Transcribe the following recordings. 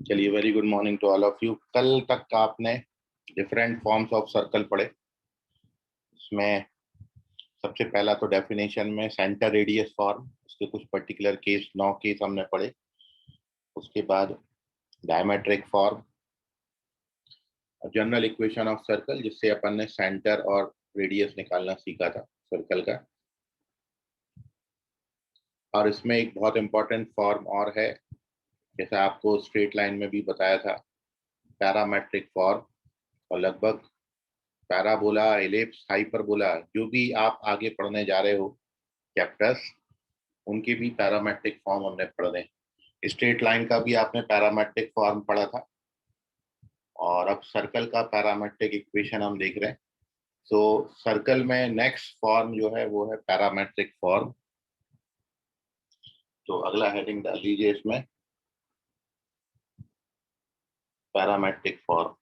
चलिए, very good morning to all of you. कल तक का आपने डिफरेंट फॉर्म्स ऑफ सर्कल पढ़े। इसमें सबसे पहला तो डेफिनेशन में सेंटर रेडियस फॉर्म, उसके कुछ पर्टिकुलर केस 9 केस हमने पढ़े। उसके बाद diametric form, general equation of circle, जिससे अपन ने सेंटर और रेडियस निकालना सीखा था सर्कल का। और इसमें एक बहुत इंपॉर्टेंट फॉर्म और है, जैसे आपको स्ट्रेट लाइन में भी बताया था, पैरामेट्रिक फॉर्म। और लगभग पैराबोला, एलिप्स, हाइपरबोला, जो भी आप आगे पढ़ने जा रहे हो चैप्टर्स, उनके भी पैरामेट्रिक फॉर्म हमने पढ़े। स्ट्रेट लाइन का भी आपने पैरामेट्रिक फॉर्म पढ़ा था, और अब सर्कल का पैरामेट्रिक इक्वेशन हम देख रहे हैं। सो सर्कल में नेक्स्ट फॉर्म जो है वो है पैरामेट्रिक फॉर्म। तो अगला हेडिंग डाल दीजिए इसमें, पैरामेट्रिक फॉर्म।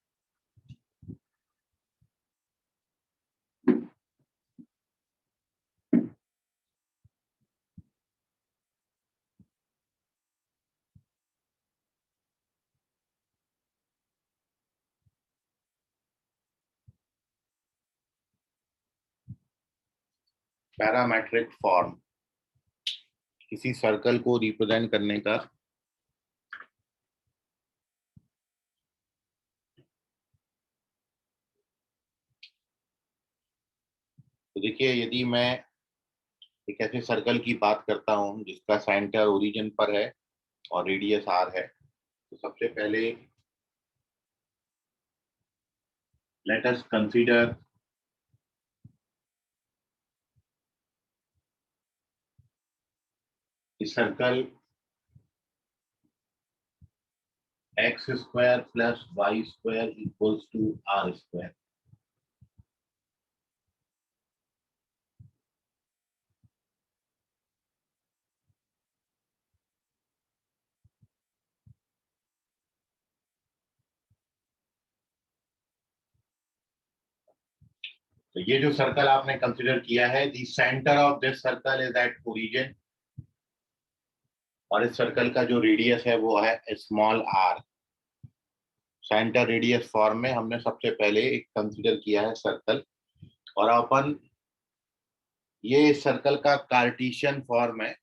पैरामेट्रिक फॉर्म किसी सर्कल को रिप्रेजेंट करने का तो देखिए, यदि मैं एक ऐसे सर्कल की बात करता हूं जिसका सेंटर ओरिजिन पर है और रेडियस आर है, तो सबसे पहले let us consider the circle x square plus y square equals to r square. तो ये जो सर्कल आपने कंसिडर किया है, the centre of this circle is at origin, और इस सर्कल का जो रेडियस है वो है small r. Centre radius form में हमने सबसे पहले एक कंसिडर किया है सर्कल, और अपन ये सर्कल का कार्टेशियन फॉर्म है,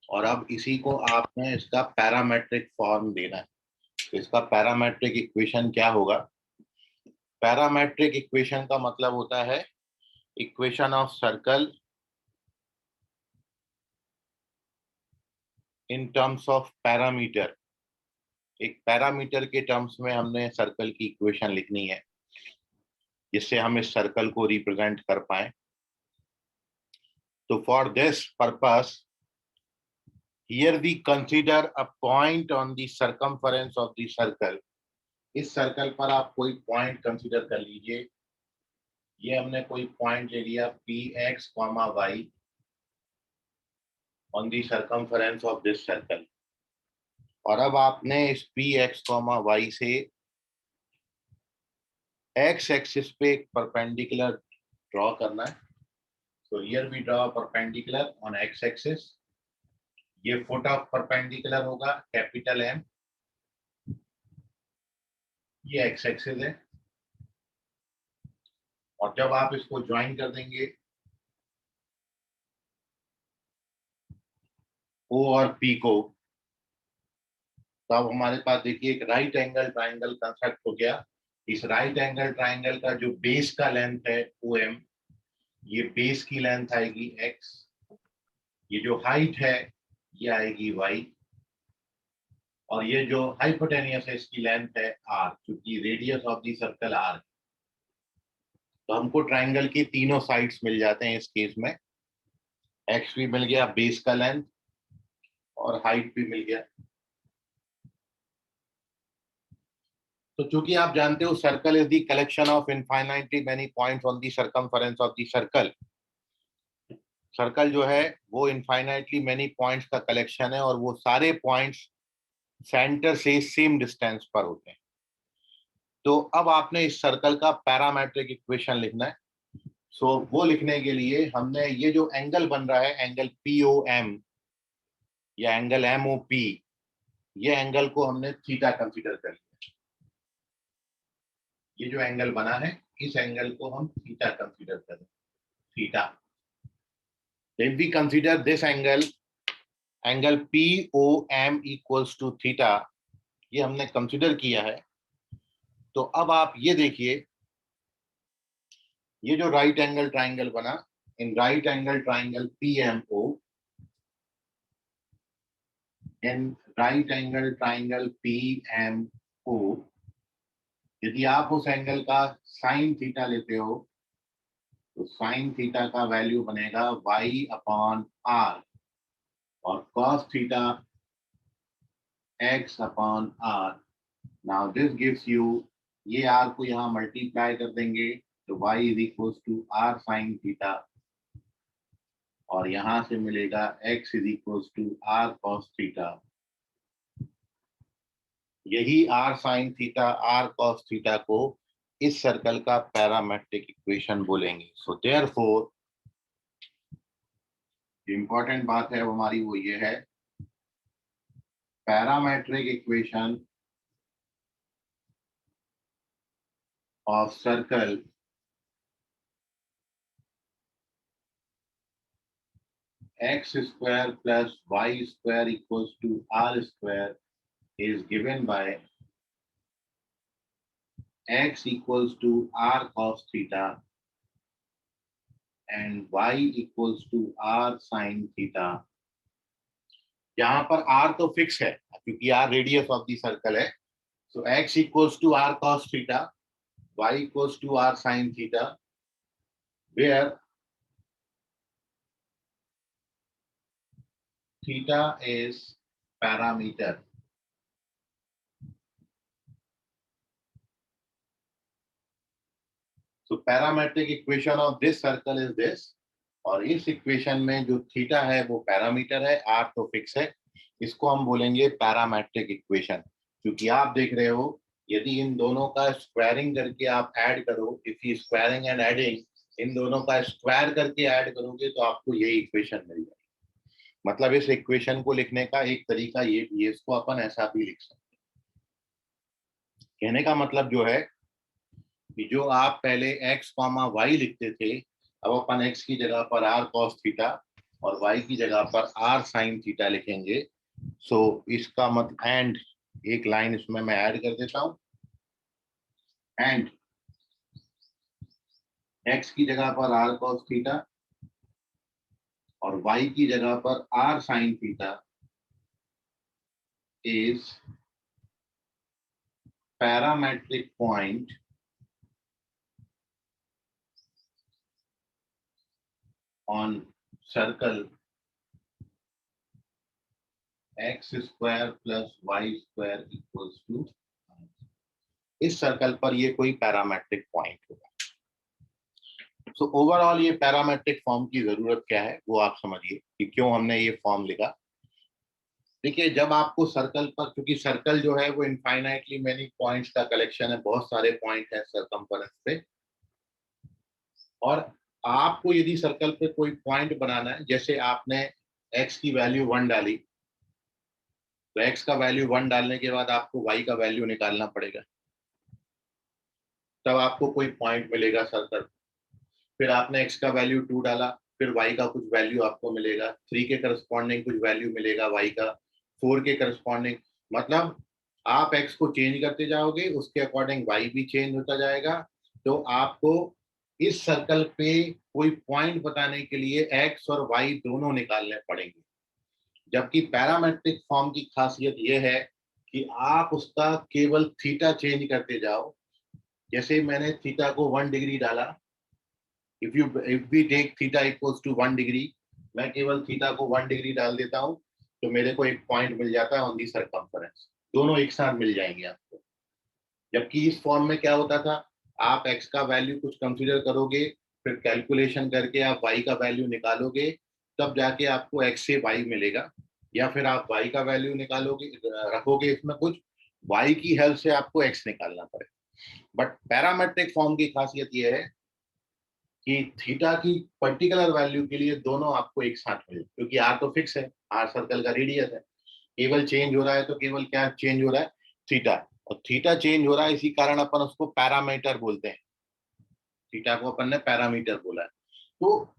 और अब इसी को आपने इसका पैरामेट्रिक फॉर्म देना है। तो इसका पैरामेट्रिक इक्वेशन क्या होगा? पैरामेट्रिक इक्वेशन का मतलब होता है equation of circle in terms of parameter. एक पैरामीटर के टर्म्स में हमने सर्कल की इक्वेशन लिखनी है, जिससे हम इस सर्कल को रिप्रेजेंट कर पाए। तो for this purpose here we consider a point on the circumference of the circle. इस सर्कल पर आप कोई पॉइंट कंसीडर कर लीजिए। ये हमने कोई पॉइंट ले लिया p x comma y on the circumference of this circle, और अब आपने इस पी एक्स कॉमा वाई से एक्स एक्सिस पे एक परपेंडिकुलर ड्रॉ करना है। So here we draw a perpendicular on x axis. ये फुट ऑफ परपेंडिकुलर होगा कैपिटल एम, ये x एक्सिस है, और जब आप इसको ज्वाइन कर देंगे O और P को, तब हमारे पास देखिए एक राइट एंगल ट्राइंगल कंस्ट्रक्ट हो गया। इस राइट एंगल ट्राइंगल का जो बेस का लेंथ है OM, ये बेस की लेंथ आएगी x, ये जो हाइट है ये आएगी y, और ये जो हाइपोटेनियस है इसकी लेंथ है r, क्योंकि radius of the circle r। तो हमको ट्राइंगल की तीनों साइड्स मिल जाते हैं इस केस में। एक्स भी मिल गया, बेस का लेंथ, और हाइट भी मिल गया। तो चूंकि आप जानते हो circle is the collection of infinitely many points on the circumference of the circle. Circle जो है वो इनफाइनाइटली मेनी पॉइंट्स का कलेक्शन है, और वो सारे पॉइंट्स सेंटर से सेम डिस्टेंस पर होते हैं। तो अब आपने इस सर्कल का पैरामेट्रिक इक्वेशन लिखना है। सो वो लिखने के लिए हमने ये जो एंगल बन रहा है, एंगल POM या एंगल MOP, ये एंगल को हमने थीटा कंसीडर कर लिया। ये जो एंगल बना है इस एंगल को हम थीटा कंसीडर करें, theta. If we consider this angle, angle POM equals to theta, ये हमने कंसीडर किया है। तो अब आप ये देखिए, ये जो राइट एंगल ट्राइंगल बना, इन राइट एंगल ट्राइंगल PMO, इन राइट एंगल ट्राइंगल PMO, यदि आप उस एंगल का साइन थीटा लेते हो तो साइन थीटा का वैल्यू बनेगा y अपॉन r और cos theta x upon r। Now this gives you, ये r को यहाँ मल्टीप्लाई कर देंगे तो y is equal to r sine theta, और यहां से मिलेगा x is equal to r cos theta. यही r sine theta r cos theta को इस सर्कल का पैरामेट्रिक इक्वेशन बोलेंगे। सो देयरफॉर जो इंपॉर्टेंट बात है वो हमारी वो ये है, parametric equation of circle x square plus y square equals to r square is given by x equals to r cos theta and y equals to r sin theta। यहाँ पर r तो फिक्स है क्योंकि r radius of the circle है। सो x equals to r cos theta, y equals to r sin theta, where theta is parameter। So parametric equation of this circle is this, और इस equation में जो theta है वो parameter है, are तो fix है, इसको हम बोलेंगे पैरामेट्रिक इक्वेशन। क्योंकि आप देख रहे हो यदि इन दोनों का स्क्वायरिंग करके आप ऐड करो, if you squaring and adding, इन दोनों का स्क्वायर करके ऐड करोगे तो आपको यही इक्वेशन मिल जाएगी। मतलब इस इक्वेशन को लिखने का एक तरीका ये भी है, इसको अपन ऐसा भी लिख सकते हैं। कहने का मतलब जो है कि जो आप पहले x कॉमा वाई लिखते थे, अब अपन x की जगह पर r cos थीटा और y की जगह पर r sin थीटा लिखेंगे। सो इसका मतलब एंड, एक लाइन इसमें मैं ऐड कर देता हूं, एंड x की जगह पर r cos थीटा और y की जगह पर r sin theta is parametric point on circle x square plus y square equals to, इस सर्कल पर ये कोई पैरामेट्रिक पॉइंट होगा। सो ओवरऑल ये पैरामेट्रिक फॉर्म की जरूरत क्या है वो आप समझिए कि क्यों हमने ये फॉर्म लिखा। देखिए जब आपको सर्कल पर, क्योंकि सर्कल जो है वो इनफाइनाइटली मेनी पॉइंट्स का कलेक्शन है, बहुत सारे पॉइंट है सर्कमफरेंस पे, और आपको यदि सर्कल पे कोई पॉइंट बनाना है, जैसे आपने x की वैल्यू 1 डाली, तो x का वैल्यू 1 डालने के बाद आपको y का वैल्यू निकालना पड़ेगा, तब आपको कोई पॉइंट मिलेगा सर्कल। फिर आपने x का वैल्यू 2 डाला, फिर y का कुछ वैल्यू आपको मिलेगा, 3 के करस्पॉन्डिंग कुछ वैल्यू मिलेगा y का, 4 के करस्पॉन्डिंग, मतलब आप x को चेंज करते जाओगे, उसके अकॉर्डिंग y भी चेंज होता जाएगा। तो आपको इस सर्कल पे कोई पॉइंट बताने के लिए x और y दोनों निकालने पड़ेंगे। जबकि पैरामेट्रिक फॉर्म की खासियत यह है कि आप उसका केवल थीटा चेंज करते जाओ। जैसे मैंने थीटा को 1 डिग्री डाला, if we take theta equals to 1 degree, मैं केवल थीटा को 1 डिग्री डाल देता हूं तो मेरे को एक पॉइंट मिल जाता है ऑन दी सर्कमफरेंस, दोनों एक साथ मिल जाएंगे आपको। जबकि इस फॉर्म में क्या होता था, आप x का वैल्यू कुछ कंसीडर करोगे, फिर कैलकुलेशन करके आप y का वैल्यू निकालोगे, तब जाके आपको x से y मिलेगा, या फिर आप y का वैल्यू निकालोगे, रखोगे इसमें कुछ, y की हेल्प से आपको x निकालना पड़ेगा। बट पैरामेट्रिक फॉर्म की खासियत यह है कि थीटा की पर्टिकुलर वैल्यू के लिए दोनों आपको एक साथ मिले, क्योंकि r तो फिक्स है, r सर्कल का रेडियस है। केवल चेंज हो रहा है तो केवल क्या चेंज हो रहा है, थीटा, और थीटा चेंज हो रहा है, इसी कारण अपन उसको पैरामीटर बोलते हैं, थीटा को अपन ने पैरामीटर बोला है। तो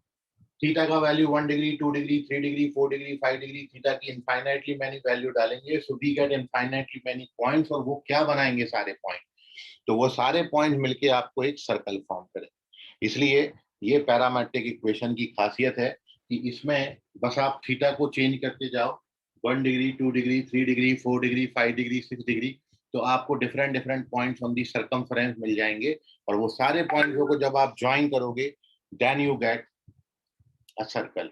थीटा का value 1 degree, 2 degree, 3 degree, 4 degree, 5 degree, theta की इनफाइनाइटली मैनी वैल्यू डालेंगे, so we get infinitely many points, और वो क्या बनाएंगे सारे पॉइंट, तो वो सारे पॉइंट मिलके आपको एक सर्कल फॉर्म करें। इसलिए ये पैरामेट्रिक इक्वेशन की खासियत है कि इसमें बस आप थीटा को चेंज करते जाओ, 1 degree, 2 degree, 3 degree, 4 degree, 5 degree, 6 degree, तो आपको different different points on the circumference मिल जाएंगे, और वो सारे पॉइंट्स को जब आप ज्वाइन करोगे then you get a circle.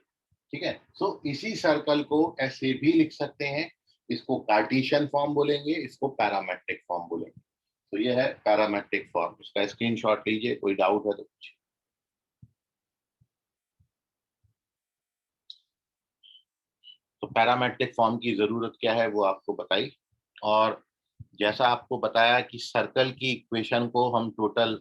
ठीक है, सो इसी सर्कल को ऐसे भी लिख सकते हैं, इसको कार्टेशियन फॉर्म बोलेंगे, इसको पैरामेट्रिक फॉर्म बोलेंगे। तो ये है पैरामेट्रिक फॉर्म, इसका स्क्रीनशॉट लीजिए, कोई डाउट है तो पूछिए। तो पैरामेट्रिक फॉर्म की जरूरत क्या है वो आपको बताई, और जैसा आपको बताया कि सर्कल की इक्वेशन को हम टोटल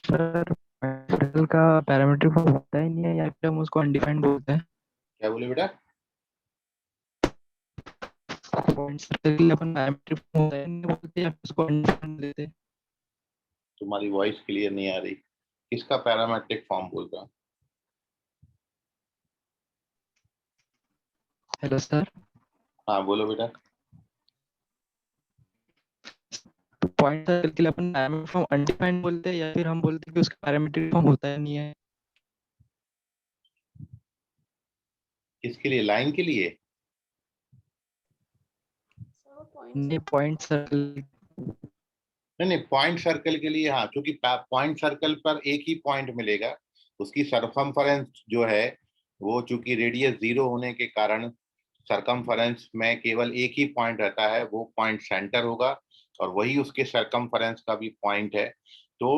सर मेटल का पैरामीट्रिक फॉर्म होता ही नहीं है या फिर हम उसको अनडिफाइंड बोलते हैं? क्या बोले बेटा? पॉइंट सर्कल के लिए अपन पैरामीट्रिक फॉर्म होता ही नहीं बोलते या फिर उसको अनडिफाइंड देते हैं? तुम्हारी वॉइस क्लियर नहीं आ रही, किसका पैरामेट्रिक फॉर्म बोल रहा हूँ? Hello sir. हाँ बोलो बेटा। पॉइंट सर्कल के लिए अपन पैरामीट्रिक फॉर्म अनडिफाइंड बोलते हैं या फिर हम बोलते हैं कि उसका पैरामीट्रिक फॉर्म होता ही नहीं है? किसके लिए, लाइन के लिए? नहीं, पॉइंट सर्कल। नहीं नहीं, पॉइंट सर्कल के लिए हाँ, क्योंकि पॉइंट सर्कल पर एक ही पॉइंट मिलेगा, उसकी सरकमफरेंस जो है वो चूंकि रेडियस 0 होने के कारण सरकमफरेंस में केवल एक ही पॉइंट रहता है, वो पॉइंट सेंटर होगा, और वही उसके सरकमफरेंस का भी पॉइंट है। तो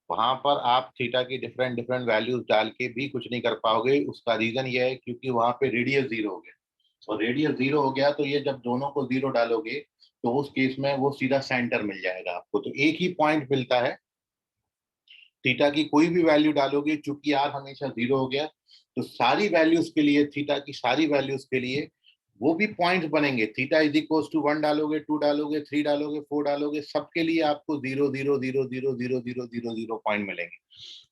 वहां पर आप थीटा की डिफरेंट डिफरेंट वैल्यूज डाल के भी कुछ नहीं कर पाओगे, उसका रीजन ये है क्योंकि वहां पे रेडियस 0 हो गया, और रेडियस 0 हो गया तो ये जब दोनों को 0 डालोगे तो उस केस में वो सीधा सेंटर मिल जाएगा आपको, तो एक ही पॉइंट मिलता है। थीटा की कोई भी वैल्यू डालोगे, चूंकि आर हमेशा 0 हो गया, तो सारी वैल्यूज के लिए, थीटा की सारी वैल्यूज के लिए वो भी पॉइंट्स बनेंगे, थीटा इज इक्वल टू 1 डालोगे, 2 डालोगे, 3 डालोगे, 4 डालोगे, सबके लिए आपको 0 0 0 0 0 0 0 पॉइंट मिलेंगे।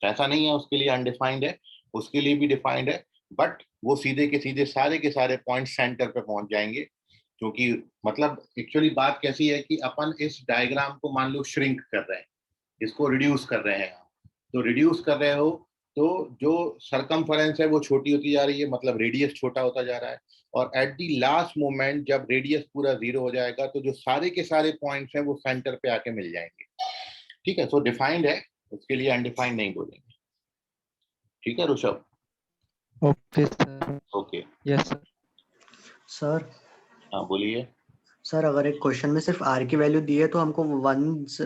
तो ऐसा नहीं है उसके लिए अनडिफाइंड है, उसके लिए भी डिफाइंड है, बट वो सीधे के सारे पॉइंट सेंटर पे पहुंच जाएंगे। क्योंकि मतलब एक्चुअली बात कैसी है कि अपन इस डायग्राम को मान लो श्रिंक कर रहे हैं, इसको रिड्यूस कर रहे हैं, तो रिड्यूस कर रहे हो तो जो सरकमफरेंस है वो छोटी होती जा रही है, मतलब रेडियस छोटा होता जा रहा है, और एट द लास्ट मोमेंट जब रेडियस पूरा 0 हो जाएगा तो जो सारे के सारे पॉइंट्स हैं वो सेंटर पे आके मिल जाएंगे। ठीक है, सो डिफाइंड है, उसके लिए अनडिफाइंड नहीं बोलेंगे। ठीक है Rishabh? Okay sir. Okay. Yes sir. Sir हाँ बोलिए। सर अगर एक क्वेश्चन में सिर्फ आर की वैल्यू दी है तो हमको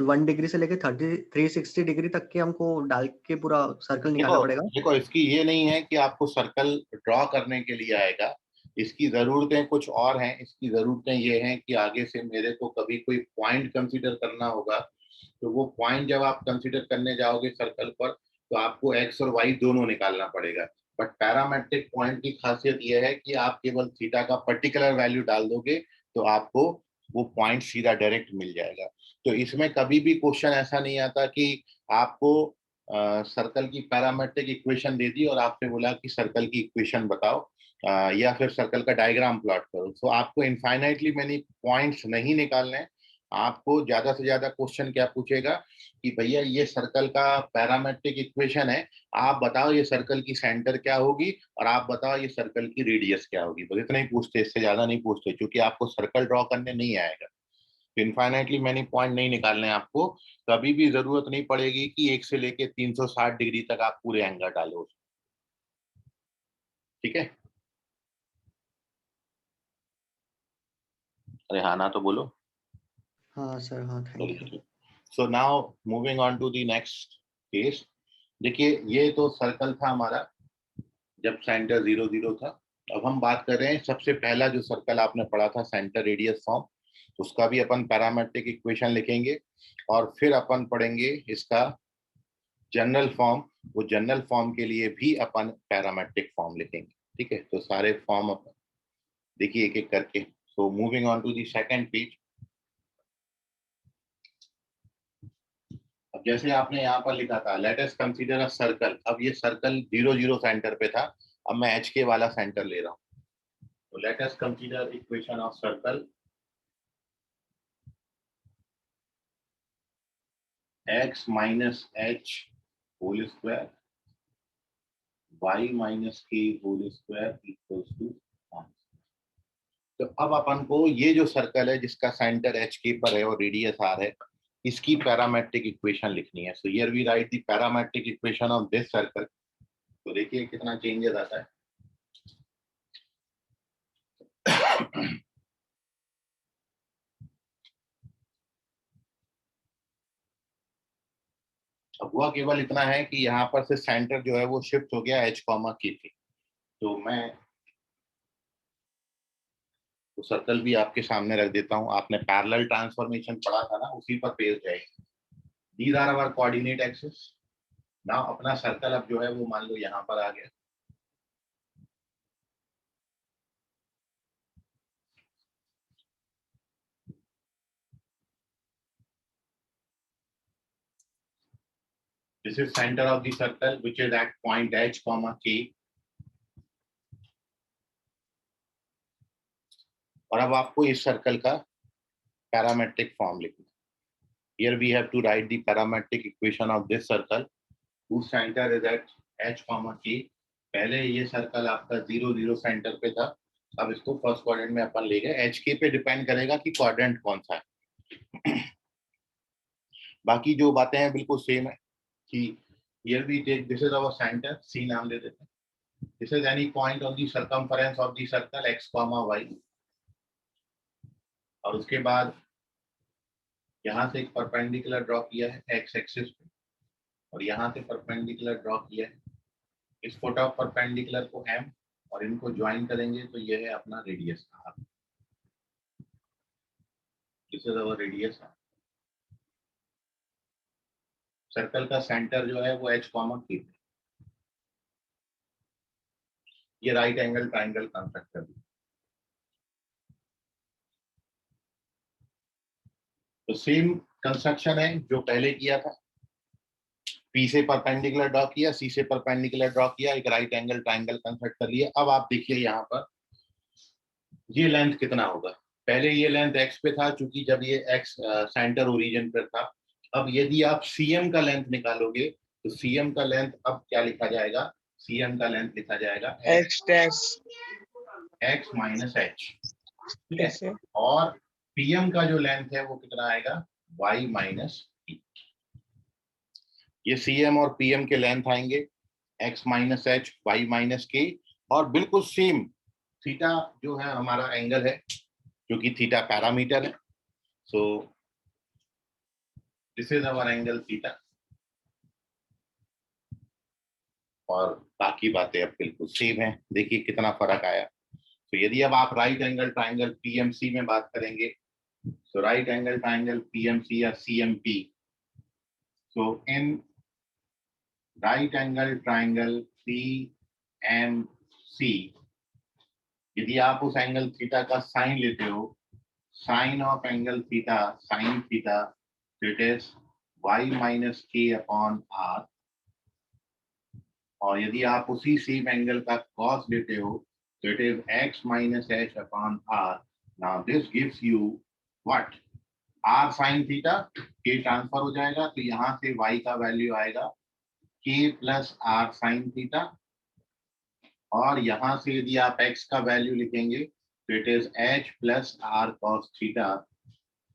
1 डिग्री से लेके 360 डिग्री तक के हमको डाल के पूरा सर्कल निकालना देखो पड़ेगा? देखो, इसकी ये नहीं है कि आपको सर्कल ड्रॉ करने के लिए आएगा, इसकी जरूरतें कुछ और हैं, इसकी जरूरतें ये हैं कि आगे से मेरे को कभी कोई पॉइंट कंसीडर करना होगा, तो वो पॉइंट जब आप कंसीडर करने जाओगे सर्कल पर तो आपको एक्स और वाई दोनों निकालना पड़ेगा। बट पैरामेट्रिक पॉइंट की खासियत यह है कि आप केवल थीटा का पर्टिकुलर वैल्यू डाल दोगे तो आपको वो पॉइंट सीधा डायरेक्ट मिल जाएगा। तो इसमें कभी भी क्वेश्चन ऐसा नहीं आता कि आपको सर्कल की पैरामेट्रिक इक्वेशन दे दी और आपसे बोला कि सर्कल की इक्वेशन बताओ, या फिर सर्कल का डायग्राम प्लॉट करो। तो आपको इनफाइनाइटली मैनी पॉइंट्स नहीं निकालने हैं, आपको ज्यादा से ज्यादा क्वेश्चन क्या पूछेगा कि भैया ये सर्कल का पैरामेट्रिक इक्वेशन है, आप बताओ ये सर्कल की सेंटर क्या होगी, और आप बताओ ये सर्कल की रेडियस क्या होगी, बस इतना ही पूछते, इससे ज्यादा नहीं पूछते, क्योंकि आपको सर्कल ड्रॉ करने नहीं आएगा। तो इनफाइनाइटली मैनी पॉइंट नहीं निकालने आपको, कभी भी जरूरत नहीं पड़ेगी कि 1 से लेके 360 डिग्री तक आप पूरे एंगल डालो। ठीक है? अरे हाँ ना तो बोलो। हाँ सर, हाँ thank you. So now moving on to the next case. देखिए ये तो सर्कल था हमारा जब सेंटर 0 0 था। अब हम बात कर रहे हैं सबसे पहला जो सर्कल आपने पढ़ा था सेंटर रेडियस फॉर्म, उसका भी अपन पैरामेट्रिक इक्वेशन लिखेंगे और फिर अपन पढ़ेंगे इसका जनरल फॉर्म। वो जनरल फॉर्म के लिए भी अपन पैरामेट्रिक फॉर्म लिखेंगे। ठीक है, तो सारे फॉर्म अपन देखिए एक एक करके। So moving on to the second page. अब जैसे आपने यहाँ पर लिखा था let us consider a circle. अब ये सर्कल 0 0 सेंटर पे था, अब मैं एच के वाला सेंटर ले रहा हूँ। तो late us consider equation of circle x minus h whole square y minus k whole square equals to 1। तो अब अपन को ये जो सर्कल है जिसका सेंटर एच के पर है और रेडियस आर है, इसकी पैरामेट्रिक इक्वेशन लिखनी है। So here we write the parametric equation of this circle. तो देखिए कितना चेंजेस आता है। अब हुआ केवल इतना है कि यहाँ पर से सेंटर जो है वो शिफ्ट हो गया एच कॉमा के पे। तो मैं तो सर्कल भी आपके सामने रख देता हूँ। आपने पैरेलल ट्रांसफॉर्मेशन पढ़ा था ना, उसी पर पेज जाएगी। These are our coordinate axis. ना अपना सर्कल अब जो है वो मान लो यहाँ पर आ गया। This is center of the circle which is at point H comma K। और अब आपको इस सर्कल का पैरामेट्रिक फॉर्म लिखना। Here we have to write the parametric equation of this circle whose center is at H comma K। पहले ये circle आपका 0 0 centre पे था, अब इसको फर्स्ट क्वाड्रेंट में अपन ले गए। एच के पे डिपेंड करेगा कि क्वाड्रेंट कौन सा है। बाकी जो बातें हैं बिल्कुल सेम है कि here we take this is our center, C नाम दे देते हैं। This is any point on the circumference of the circle x comma y। और उसके बाद यहाँ से एक परपेंडिकुलर ड्रॉ किया है एक्स एक्सिस पे, और यहाँ से परपेंडिकुलर ड्रॉ किया है। इस फुट ऑफ परपेंडिकुलर को m और इनको ज्वाइन करेंगे तो ये है अपना radius r। This is our radius r। Circle का सेंटर जो है वो h कॉमा k पे। ये राइट एंगल ट्राइंगल कंस्ट्रक्ट कर दिया। तो सेम कंस्ट्रक्शन है जो पहले किया था। P से परपेंडिकुलर ड्रॉ किया, C से परपेंडिकुलर ड्रॉ किया, एक राइट एंगल ट्राइंगल कंस्ट्रक्ट कर लिया। अब आप देखिए यहाँ पर ये लेंथ कितना होगा। पहले ये लेंथ x पे था चूंकि जब ये x सेंटर ओरिजिन पर था। अब यदि आप CM का लेंथ निकालोगे तो CM का लेंथ अब क्या लिखा जाएगा, CM का लेंथ लिखा जाएगा x dash x minus h। ठीक है, और PM का जो लेंथ है वो कितना आएगा, y माइनस p। ये CM और PM के लेंथ आएंगे x minus h y minus k। और बिल्कुल सेम थीटा जो है हमारा एंगल है क्योंकि थीटा पैरामीटर है। So this is hour angle theta. और बाकी बातें अब बिल्कुल सेम है। देखिए कितना फर्क आया। तो यदि अब आप राइट एंगल ट्राइंगल पीएमसी में बात करेंगे तो राइट एंगल ट्राइंगल पीएमसी या CMP. So in right angle triangle PMC यदि आप उस एंगल थीटा का साइन लेते हो, sine of angle theta sine theta, it is y minus k upon r. और यदि आप उसी सेम एंगल का कॉस लेते हो तो it is x minus h upon r. Now this gives you what, r sine theta, k transfer हो जाएगा तो यहाँ से y का वैल्यू आएगा k plus are sine theta. और यहाँ से यदि आप x का वैल्यू लिखेंगे तो it is h plus are cos theta.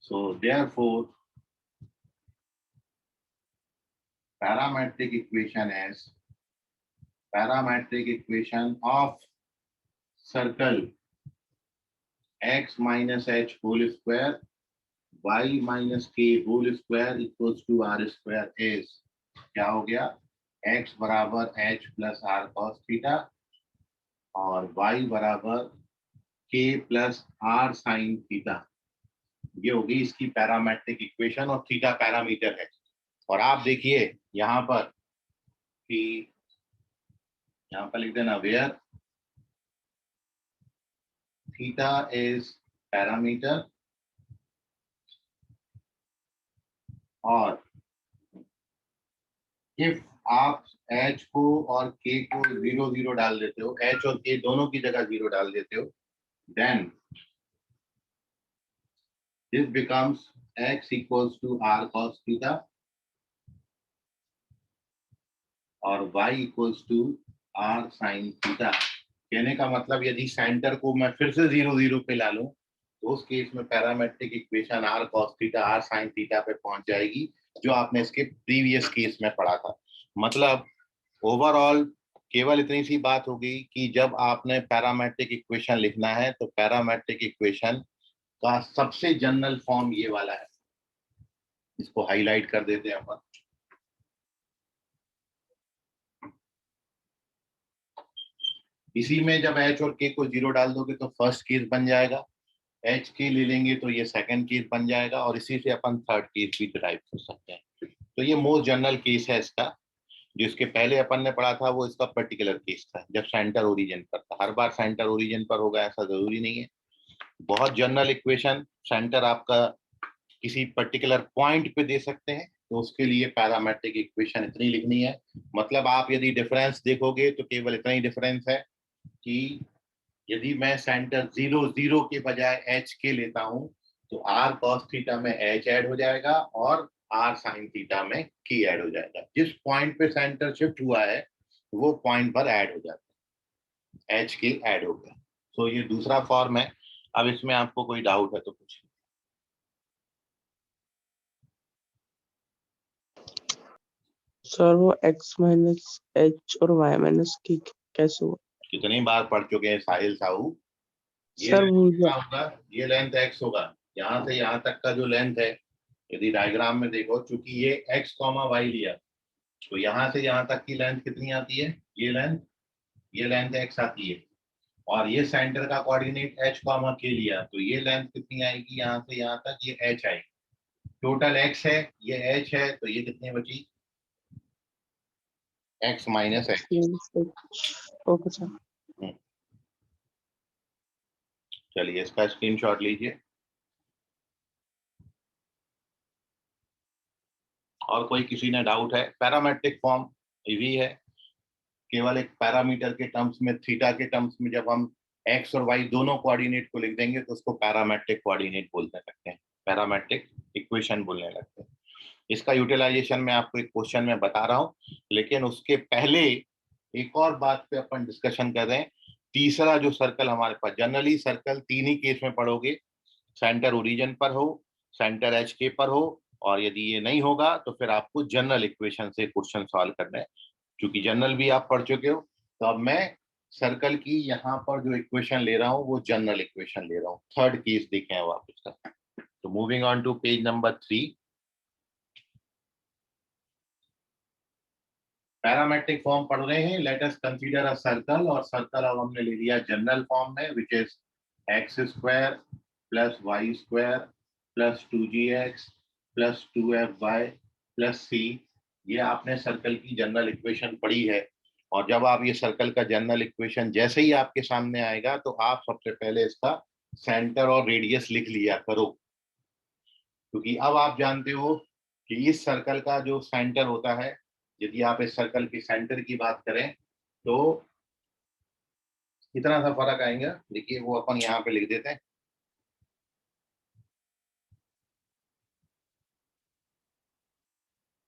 So therefore parametric equation is parametric equation of circle x minus H whole square y minus K whole square equals to R square is, क्या हो गया, x बराबर h plus are cos theta और y बराबर k plus are sine theta. ये होगी इसकी parametric equation और थीटा पैरामीटर है। और आप देखिए यहाँ पर कि यहाँ पर लिख देना वेयर थीटा इज पैरामीटर और इफ आप h को और k को 0 0 डाल देते हो, h और k दोनों की जगह 0 डाल देते हो, then this becomes x equals to r cos theta और y equals to r sin theta. कहने का मतलब यदि सेंटर को मैं फिर से 0 0 पे ला लूं तो उस केस में parametric equation r cos theta r sin theta पे पहुंच जाएगी, जो आपने इसके प्रीवियस केस में पढ़ा था। मतलब ओवरऑल केवल इतनी सी बात होगी कि जब आपने पैरामेट्रिक इक्वेशन लिखना है तो पैरामेट्रिक इक्वेशन का सबसे जनरल फॉर्म ये वाला है। इसको हाईलाइट कर देते हैं अपन। इसी में जब h और k को 0 डाल दोगे तो फर्स्ट केस बन जाएगा, एच के ले लेंगे तो ये सेकंड केस बन जाएगा और इसी से अपन थर्ड केस भी डिराइव कर सकते हैं। तो ये मोस्ट जनरल केस है इसका। जो इसके पहले अपन ने पढ़ा था वो इसका पर्टिकुलर केस था जब सेंटर ओरिजिन पर था। हर बार सेंटर ओरिजिन पर होगा ऐसा जरूरी नहीं है। बहुत जनरल इक्वेशन सेंटर आपका किसी पर्टिकुलर पॉइंट पे दे सकते हैं तो उसके लिए पैरामेट्रिक इक्वेशन इतनी लिखनी है। मतलब आप यदि डिफरेंस देखोगे तो केवल इतना ही डिफरेंस है कि यदि मैं सेंटर 0 0 के बजाय h के लेता हूं तो r cos थीटा में h ऐड हो जाएगा और r sin थीटा में k ऐड हो जाएगा। जिस पॉइंट पे सेंटर शिफ्ट हुआ है वो पॉइंट पर ऐड हो जाता है, h के ऐड हो गया। तो ये दूसरा फॉर्म है। अब इसमें आपको कोई डाउट है तो पूछिए। सर वो x माइनस एच और y माइनस की कैसे हुआ? कितनी बार पढ़ चुके हैं साहिल साहू। ये सर वो क्या होगा, ये लेंथ x होगा, यहाँ से यहाँ तक का जो लेंथ है यदि डायग्राम में देखो, चूंकि ये x, y लिया तो यहाँ से यहाँ तक की लेंथ कितनी आती है, ये लेंथ x आती है और ये सेंटर का कोऑर्डिनेट h, k लिया तो ये लेंथ कितनी आएगी, यहाँ से यहाँ तक ये h आएगी। टोटल x है, ये h है, तो ये कितनी बची, x minus h। Okay sir. चलिए इसका स्क्रीनशॉट लीजिए। और कोई किसी ने डाउट है? पैरामेट्रिक फॉर्म इजी है, केवल एक पैरामीटर के टर्म्स में, थीटा के टर्म्स में जब हम x और y दोनों कोऑर्डिनेट को लिख देंगे तो उसको पैरामेट्रिक कोऑर्डिनेट बोलने लगते हैं, पैरामेट्रिक इक्वेशन बोलने लगते हैं। इसका यूटिलाइजेशन मैं आपको एक क्वेश्चन में बता रहा हूँ, लेकिन उसके पहले एक और बात पे अपन डिस्कशन कर रहे हैं। तीसरा जो सर्कल हमारे पास, जनरली सर्कल तीन ही केस में पढ़ोगे, सेंटर ओरिजिन पर हो, सेंटर एच के पर हो, और यदि ये नहीं होगा तो फिर आपको जनरल इक्वेशन से क्वेश्चन सॉल्व करना है। क्योंकि जनरल भी आप पढ़ चुके हो तो अब मैं सर्कल की यहाँ पर जो इक्वेशन ले रहा हूँ वो जनरल इक्वेशन ले रहा हूँ। थर्ड केस देखें अब आप इसका। तो moving on to page number 3, parametric form पढ़ रहे हैं। Let us consider a circle, और सर्कल अब हमने ले लिया जनरल फॉर्म में, which is x square plus y square plus 2gx plus 2fy plus c। ये आपने सर्कल की जनरल इक्वेशन पढ़ी है। और जब आप ये सर्कल का जनरल इक्वेशन जैसे ही आपके सामने आएगा तो आप सबसे पहले इसका सेंटर और रेडियस लिख लिया करो, क्योंकि अब आप जानते हो कि इस सर्कल का जो सेंटर होता है, यदि आप इस सर्कल के सेंटर की बात करें तो इतना सा फर्क आएगा। देखिए वो अपन यहाँ पे लिख देते हैं।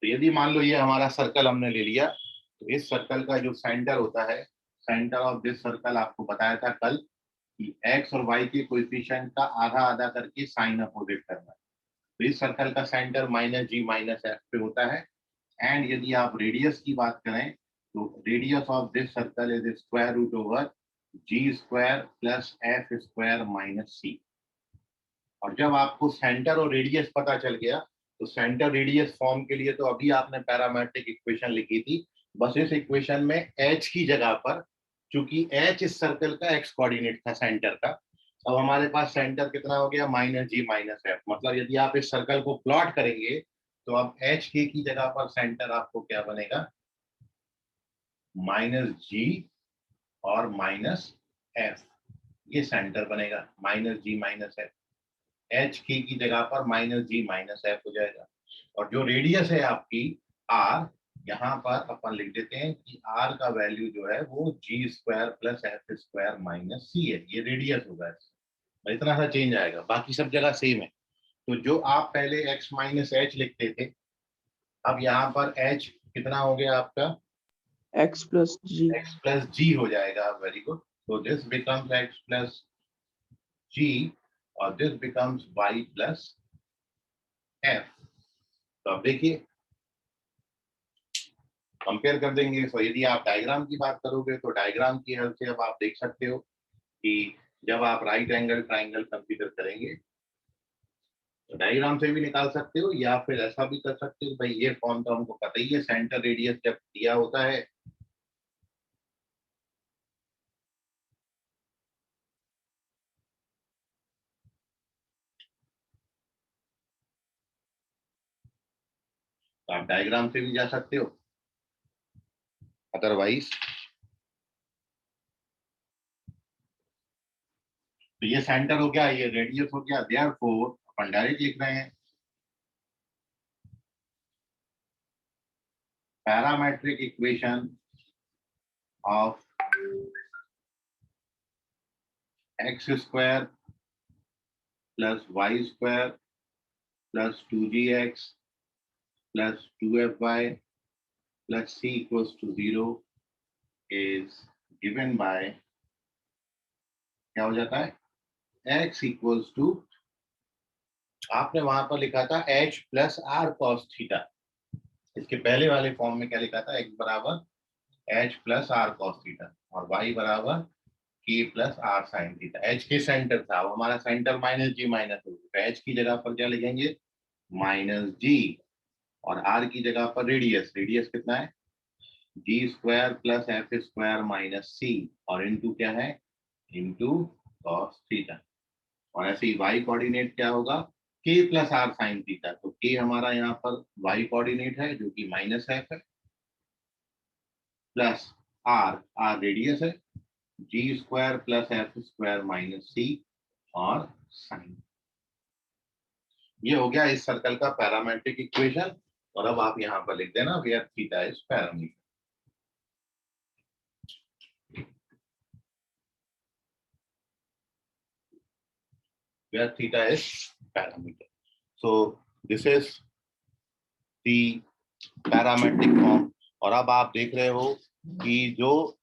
तो यदि मान लो ये हमारा सर्कल हमने ले लिया तो इस सर्कल का जो सेंटर होता है, सेंटर ऑफ दिस सर्कल, आपको बताया था कल कि x और y के कोएफिशिएंट का आधा आधा करके साइन अपोजिट करना है। तो इस सर्कल का सेंटर -g -f पे होता है। एंड यदि आप रेडियस की बात करें तो radius of this circle is square root over G square plus F square minus C. और जब आपको सेंटर और रेडियस पता चल गया तो सेंटर रेडियस फॉर्म के लिए तो अभी आपने पैरामेट्रिक इक्वेशन लिखी थी, बस इस इक्वेशन में एच की जगह पर, चूंकि एच इस सर्कल का एक्स कोऑर्डिनेट था सेंटर का, अब हमारे पास सेंटर कितना हो गया माइनस जी माइनस एफ। मतलब यदि आप इस सर्कल को प्लॉट करेंगे तो अब एच के की जगह पर सेंटर आपको क्या बनेगा, माइनस जी और माइनस एफ, ये सेंटर बनेगा माइनस जी माइनस एफ। एच की जगह पर माइनस जी माइनस एफ हो जाएगा। और जो रेडियस है आपकी आर, यहाँ पर अपन लिख देते हैं कि आर का वैल्यू जो है वो G square plus F square minus C है, ये रेडियस होगा। इतना सा चेंज आएगा, बाकी सब जगह सेम है। तो जो आप पहले x माइनस एच लिखते थे, अब यहाँ पर h कितना हो गया आपका, x plus g. x plus G हो जाएगा। Very good. तो this becomes x plus G और this becomes y plus F. तो अब देखिए कंपेयर कर देंगे। तो यदि आप डायग्राम की बात करोगे तो डायग्राम की हेल्प से अब आप देख सकते हो कि जब आप राइट एंगल ट्राइंगल कंसीडर करेंगे तो डायग्राम से भी निकाल सकते हो, या फिर ऐसा भी कर सकते हो, भाई ये फॉर्म तो हमको पता ही है, सेंटर रेडियस जब दिया होता है तो आप डायग्राम से भी जा सकते हो। अदरवाइज तो ये सेंटर हो गया, ये रेडियस हो गया, देयरफॉर अपन डायरेक्ट लिख रहे हैं parametric equation of x square plus y square plus 2gx plus 2fy plus c equals to 0 is given by, क्या हो जाता है, x इक्वल्स टू, आपने वहां पर लिखा था h plus are cos theta, इसके पहले वाले फॉर्म में क्या लिखा था, x बराबर h plus are cos theta और y बराबर k plus are sine theta. h के सेंटर था, अब हमारा सेंटर माइनस जी माइनस हो गया, h की जगह पर क्या लिखेंगे माइनस जी और r की जगह पर रेडियस, रेडियस कितना है G square plus F square minus C और इनटू क्या है इनटू कॉस थीटा। और ऐसे ही y कोऑर्डिनेट क्या होगा k plus are sine theta, तो k हमारा यहाँ पर y कोऑर्डिनेट है जो कि माइनस एफ है, प्लस आर रेडियस है, G square plus F square minus C और साइन। ये हो गया इस सर्कल का पैरामेट्रिक इक्वेशन। और अब आप यहाँ पर लिख देना where theta is parameter. where theta is parameter. So this is the parametric form. और अब आप देख रहे हो कि जो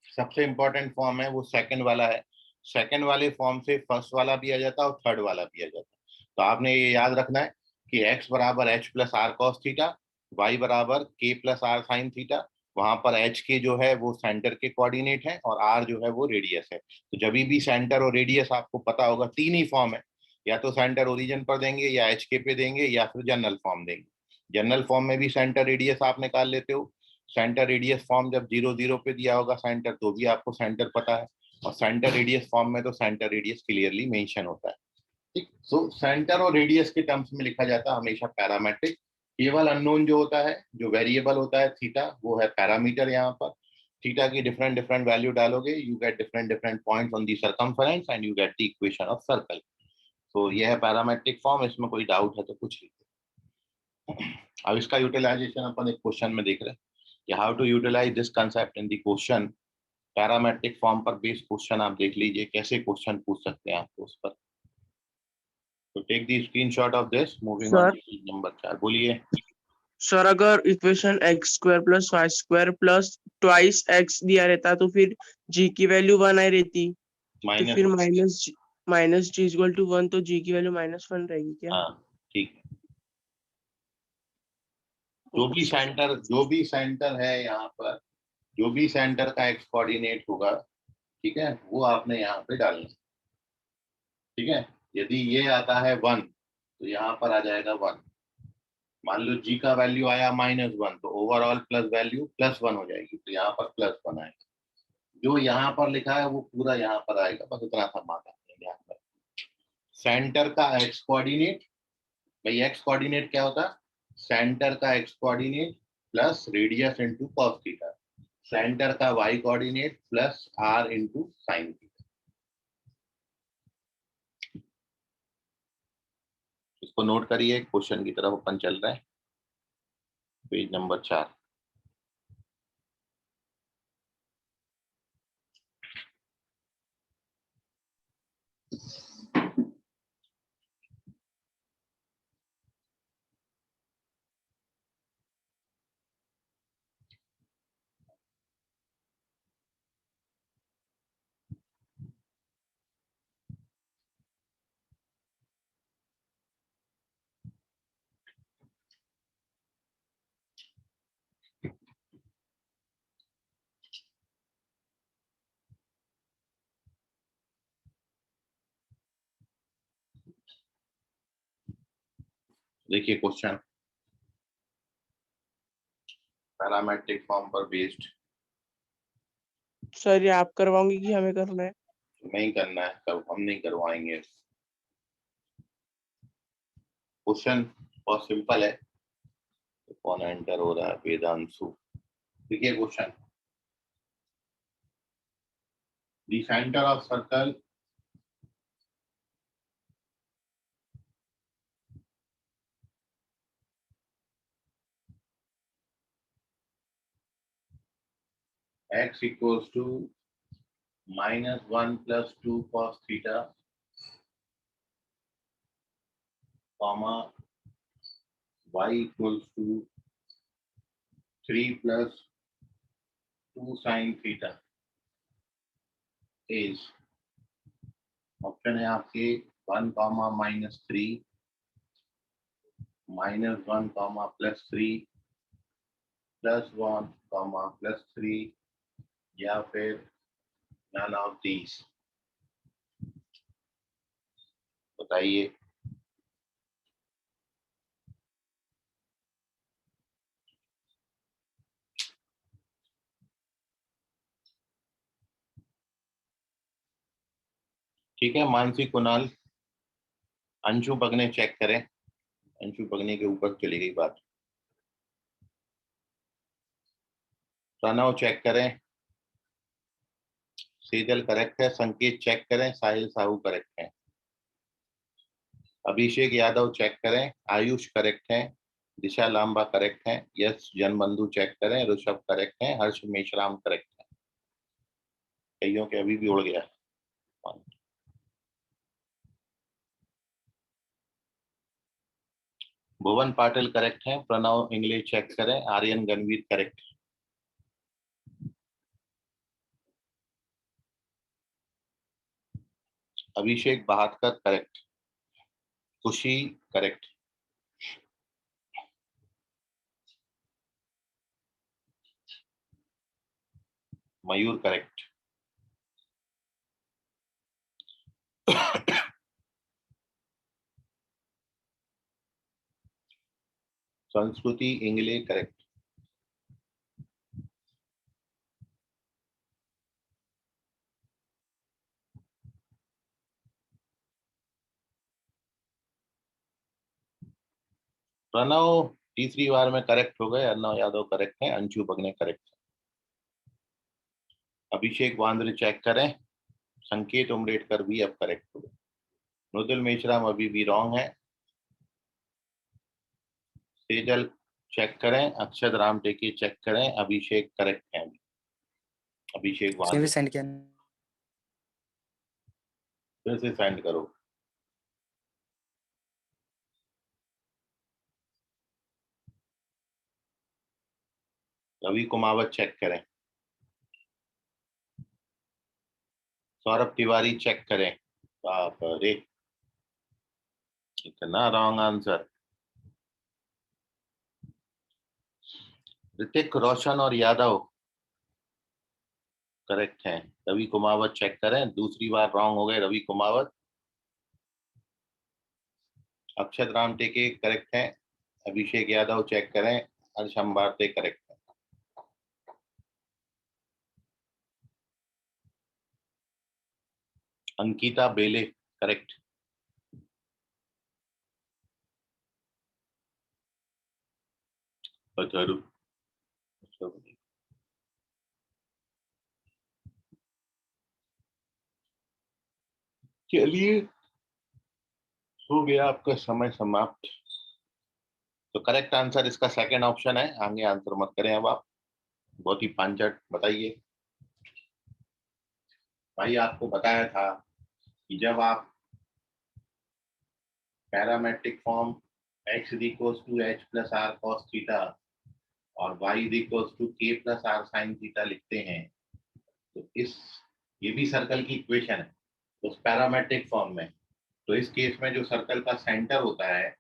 सबसे इंपॉर्टेंट फॉर्म है वो सेकंड वाला है। सेकंड वाले फॉर्म से फर्स्ट वाला भी आ जाता है और थर्ड वाला भी आ जाता है। तो आपने ये याद रखना है कि x बराबर h plus are cos theta, y बराबर k plus are sine theta. वहां पर एच के जो है वो सेंटर के कोऑर्डिनेट है और आर जो है वो रेडियस है। तो जब भी सेंटर और रेडियस आपको पता होगा, तीन ही फॉर्म है, या तो सेंटर ओरिजिन पर देंगे या एच के पे देंगे या फिर जनरल फॉर्म देंगे। जनरल फॉर्म में भी सेंटर रेडियस आप निकाल लेते हो। सेंटर रेडियस फॉर्म जब 0 0 पे दिया होगा सेंटर, तो भी आपको सेंटर पता है। और सेंटर रेडियस फॉर्म में तो सेंटर रेडियस क्लियरली मेंशन होता है। ठीक, सो सेंटर और रेडियस के टर्म्स में लिखा जाता है हमेशा पैरामेट्रिक। केवल अननोन जो होता है, जो वेरिएबल होता है थीटा, वो है पैरामीटर। यहाँ पर थीटा की डिफरेंट डिफरेंट वैल्यू डालोगे, you get different different points on the circumference and you get the equation of circle. तो ये है पैरामेट्रिक फॉर्म। इसमें कोई डाउट है तो कुछ लिखो। अब इसका यूटिलाइजेशन अपन एक क्वेश्चन में देख रहे हैं, how to utilise this concept in the question. Parametric form पर बेस्ड क्वेश्चन आप देख लीजिए कैसे क्वेश्चन पूछ सकते हैं आपको उस पर। तो take the screenshot of this. Moving on to number 4। बोलिए सर, अगर equation x square plus y square plus twice x दिया रहता तो फिर जी की वैल्यू 1 आई रहती, तो फिर माइनस जी इक्वल टू 1, तो जी की वैल्यू -1 रहेगी क्या? हाँ ठीक है। जो भी सेंटर है यहाँ पर, जो भी सेंटर का एक्स कोऑर्डिनेट होगा ठीक है, वो आपने यहाँ पे डालना। ठीक है, यदि ये आता है 1 तो यहाँ पर आ जाएगा 1। मान लो जी का वैल्यू आया -1 तो ओवरऑल प्लस वैल्यू +1 हो जाएगी, तो यहाँ पर +1 आएगा। जो यहाँ पर लिखा है वो पूरा यहाँ पर आएगा, बस इतना सा माना ध्यान में। सेंटर का एक्स कोऑर्डिनेट, भाई एक्स कोऑर्डिनेट क्या होता है? सेंटर का X coordinate plus radius into cos theta, centre का Y coordinate plus R into sine theta. इसको नोट करिए, क्वेश्चन की तरफ अपन चल रहे हैं, पेज नंबर 4। देखिए क्वेश्चन, पैरामेट्रिक फॉर्म पर बेस्ड। सर ये आप करवाओगे कि हमें करना है? नहीं करना है, तब हम नहीं करवाएंगे। क्वेश्चन बहुत सिंपल है। कौन एंटर हो रहा है? वेदांशु। देखिए question, the centre of circle x equals to -1 + 2 cos theta, comma y equals to 3 + 2 sin theta is, option है आपके 1, -3, -1, +3, +1, +3, या फिर none of these। बताइए। ठीक है, मानसी, कुणाल, अंशु बगने चेक करें। अंशु बगने के ऊपर चली गई बात। प्रणव चेक करें, सेजल करेक्ट है, संकेत चेक करें, साहिल साहू करेक्ट है, अभिषेक यादव चेक करें, आयुष करेक्ट है, दिशा लांबा करेक्ट है, यश जनबंधु चेक करें, ऋषभ करेक्ट है, हर्ष मेश्राम करेक्ट है। कईयों के अभी भी उड़ गया। भुवन पाटिल करेक्ट है, प्रणव इंग्लिश चेक करें, आर्यन गणवीर करेक्ट है। अभिषेक बहात्कर करेक्ट, खुशी करेक्ट, मयूर करेक्ट, संस्कृति इंग्लिश करेक्ट, प्रणव तीसरी बार में करेक्ट हो गए, अर्णव यादव करेक्ट है, अंशु बगने करेक्ट है, अभिषेक वांद्रे चेक करें, संकेत उमरेडकर भी अब करेक्ट हो गए, मृदुल मेश्राम अभी भी रॉन्ग है, सेजल चेक करें, अक्षत राम टेकी चेक करें, अभिषेक करेक्ट है, अभिषेक वांद्रे सेंड किया। फिर से सेंड करो। रवि कुमावत चेक करें, सौरभ तिवारी चेक करें, बाप रे इतना रॉन्ग आंसर। ऋतिक, रोशन और यादव करेक्ट है। रवि कुमावत चेक करें, दूसरी बार रॉन्ग हो गए रवि कुमावत। अक्षत राम टेके करेक्ट है। अभिषेक यादव चेक करें, हर्ष अंबारते करेक्ट है। अंकिता बेले करेक्ट। अथर्व चलिए, हो गया आपका समय समाप्त। तो करेक्ट आंसर इसका सेकंड ऑप्शन है। आगे आंसर मत करें अब आप, बहुत ही पांचट बताइए। भाई आपको बताया था कि जब आप parametric form x equals to h plus are cos theta और y equals to k plus are sine theta लिखते हैं, तो इस ये भी सर्कल की इक्वेशन है उस पैरामेट्रिक फॉर्म में। तो इस केस में जो सर्कल का सेंटर होता है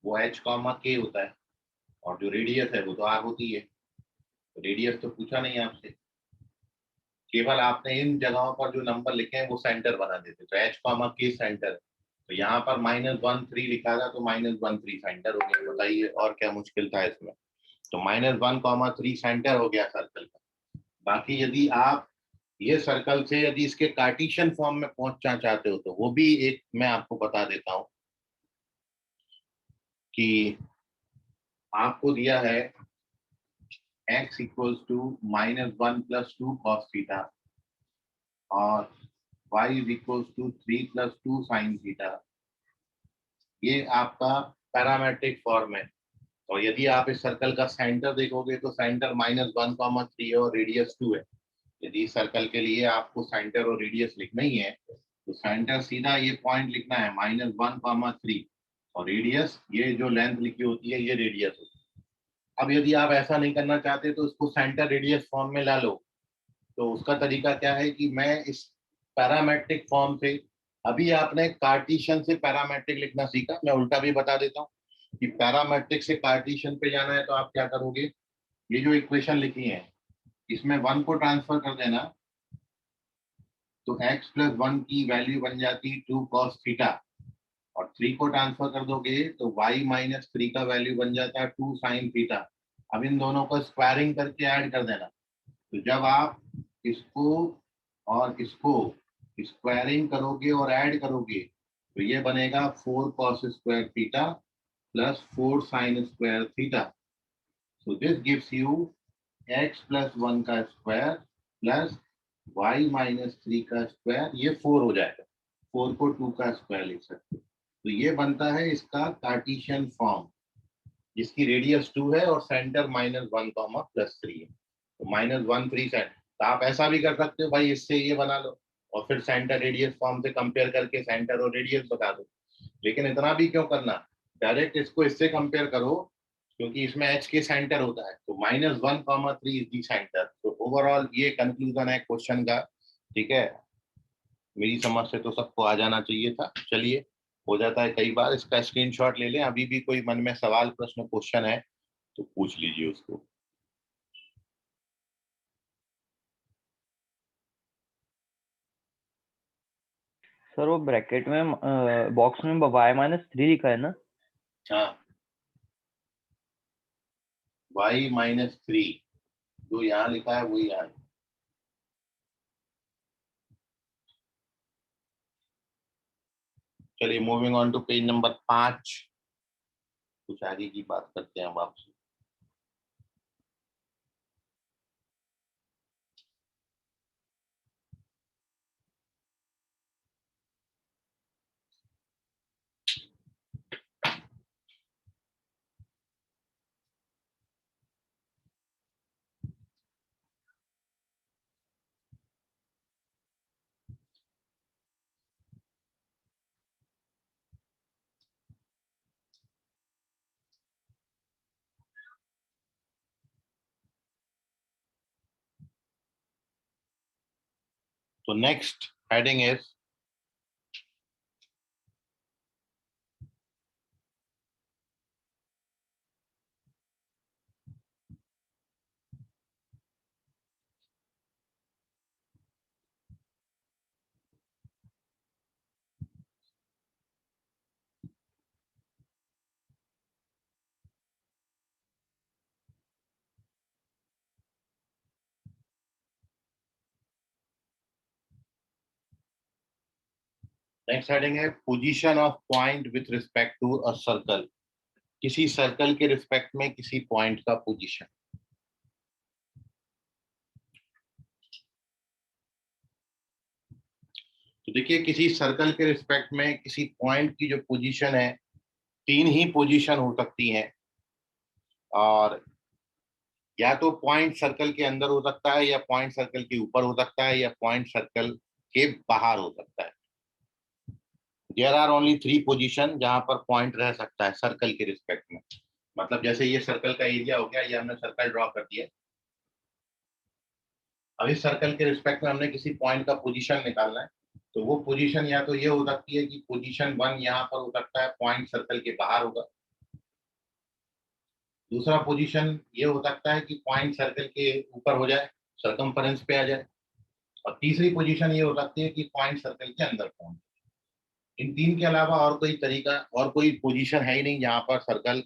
वो h कॉमा k होता है, और जो रेडियस है वो तो r होती है। तो रेडियस तो पूछा नहीं आपसे, केवल आपने इन जगहों पर जो नंबर लिखे हैं वो सेंटर बना देते। तो h कॉमा k सेंटर, तो यहाँ पर -1 3 लिखा था, तो -1 3 सेंटर हो गया। बताइए और क्या मुश्किल था इसमें। तो -1 3 सेंटर हो गया सर्कल का। बाकी यदि आप ये सर्कल से यदि इसके कार्टेशियन फॉर्म में पहुंचना चाहते हो तो वो भी एक मैं आपको बता देता हूं कि आपको दिया है x equals to -1 + 2 cos theta और y equals to 3 + 2 sin theta. ये आपका पैरामेट्रिक फॉर्म है। और यदि आप इस सर्कल का सेंटर देखोगे तो सेंटर -1, 3 है और रेडियस 2 है। यदि सर्कल के लिए आपको सेंटर और रेडियस लिखना ही है तो सेंटर सीधा ये पॉइंट लिखना है -1, 3 और रेडियस ये जो लेंथ लिखी होती है ये रेडियस होती है। अब यदि आप ऐसा नहीं करना चाहते तो उसको सेंटर रेडियस फॉर्म में ला लो। तो उसका तरीका क्या है कि मैं इस पैरामेट्रिक फॉर्म से, अभी आपने कार्टेशियन से पैरामेट्रिक लिखना सीखा, मैं उल्टा भी बता देता हूँ कि पैरामेट्रिक से कार्टेशियन पे जाना है तो आप क्या करोगे, ये जो इक्वेशन लिखी है इसमें 1 को ट्रांसफर कर देना, तो x + 1 की वैल्यू बन जाती 2 cos थीटा, और 3 को ट्रांसफर कर दोगे तो y - 3 का वैल्यू बन जाता है 2 sin थीटा। अब इन दोनों को स्क्वायरिंग करके ऐड कर देना। तो जब आप इसको और इसको स्क्वायरिंग करोगे और ऐड करोगे तो ये बनेगा 4 cos square theta plus 4 sin square theta. So this gives you x + 1 का स्क्वायर प्लस y - 3 का स्क्वायर, ये 4 हो जाएगा। 4 को 2 का स्क्वायर लिख सकते हो। तो ये बनता है इसका कार्टेशियन फॉर्म जिसकी रेडियस 2 है और सेंटर -1, 3 है। तो -1 3 सेंटर। तो आप ऐसा भी कर सकते हो भाई, इससे ये बना लो और फिर सेंटर रेडियस फॉर्म से कंपेयर करके सेंटर और रेडियस बता दो। लेकिन इतना भी क्यों करना, डायरेक्ट इसको इससे कंपेयर करो क्योंकि इसमें h के सेंटर होता है। तो -1, 3 इज दी सेंटर। तो ओवरऑल ये कंक्लूजन है क्वेश्चन का। ठीक है, मेरी समझ से तो सबको आ जाना चाहिए था। चलिए, हो जाता है कई बार, इसका स्क्रीनशॉट ले लें। अभी भी कोई मन में सवाल प्रश्न क्वेश्चन है तो पूछ लीजिए उसको। सर वो ब्रैकेट में बॉक्स में y-3 लिखा है ना? हाँ, y-3 जो यहाँ लिखा है वही यहाँ। चलिए, moving on to page number 5, कुछ आगे की बात करते हैं अब आपसे। तो next heading is next heading है position of point with respect to a circle. किसी सर्कल के रिस्पेक्ट में किसी पॉइंट का पोजीशन। तो देखिए किसी सर्कल के रिस्पेक्ट में किसी पॉइंट की जो पोजीशन है, तीन ही पोजीशन हो सकती हैं, और या तो पॉइंट सर्कल के अंदर हो सकता है, या पॉइंट सर्कल के ऊपर हो सकता है, या पॉइंट सर्कल के बाहर हो सकता है। देयर आर ओनली 3 पोजीशन जहां पर पॉइंट रह सकता है सर्कल के रिस्पेक्ट में। मतलब जैसे ये सर्कल का एरिया हो गया, ये हमने सर्कल ड्रॉ कर दिया। अब इस सर्कल के रिस्पेक्ट में हमने किसी पॉइंट का पोजीशन निकालना है, तो वो पोजीशन या तो ये हो सकती है कि पोजीशन 1 यहाँ पर हो सकता है, पॉइंट सर्कल के बाहर होगा। दूसरा पोजीशन ये हो सकता है कि पॉइंट सर्कल के ऊपर हो जाए, सर्कमफरेंस पे आ जाए। और तीसरी पोजीशन ये हो सकती है कि पॉइंट सर्कल के अंदर पहुंचे। इन तीन के अलावा और कोई तरीका और कोई पोजीशन है ही नहीं जहां पर सर्कल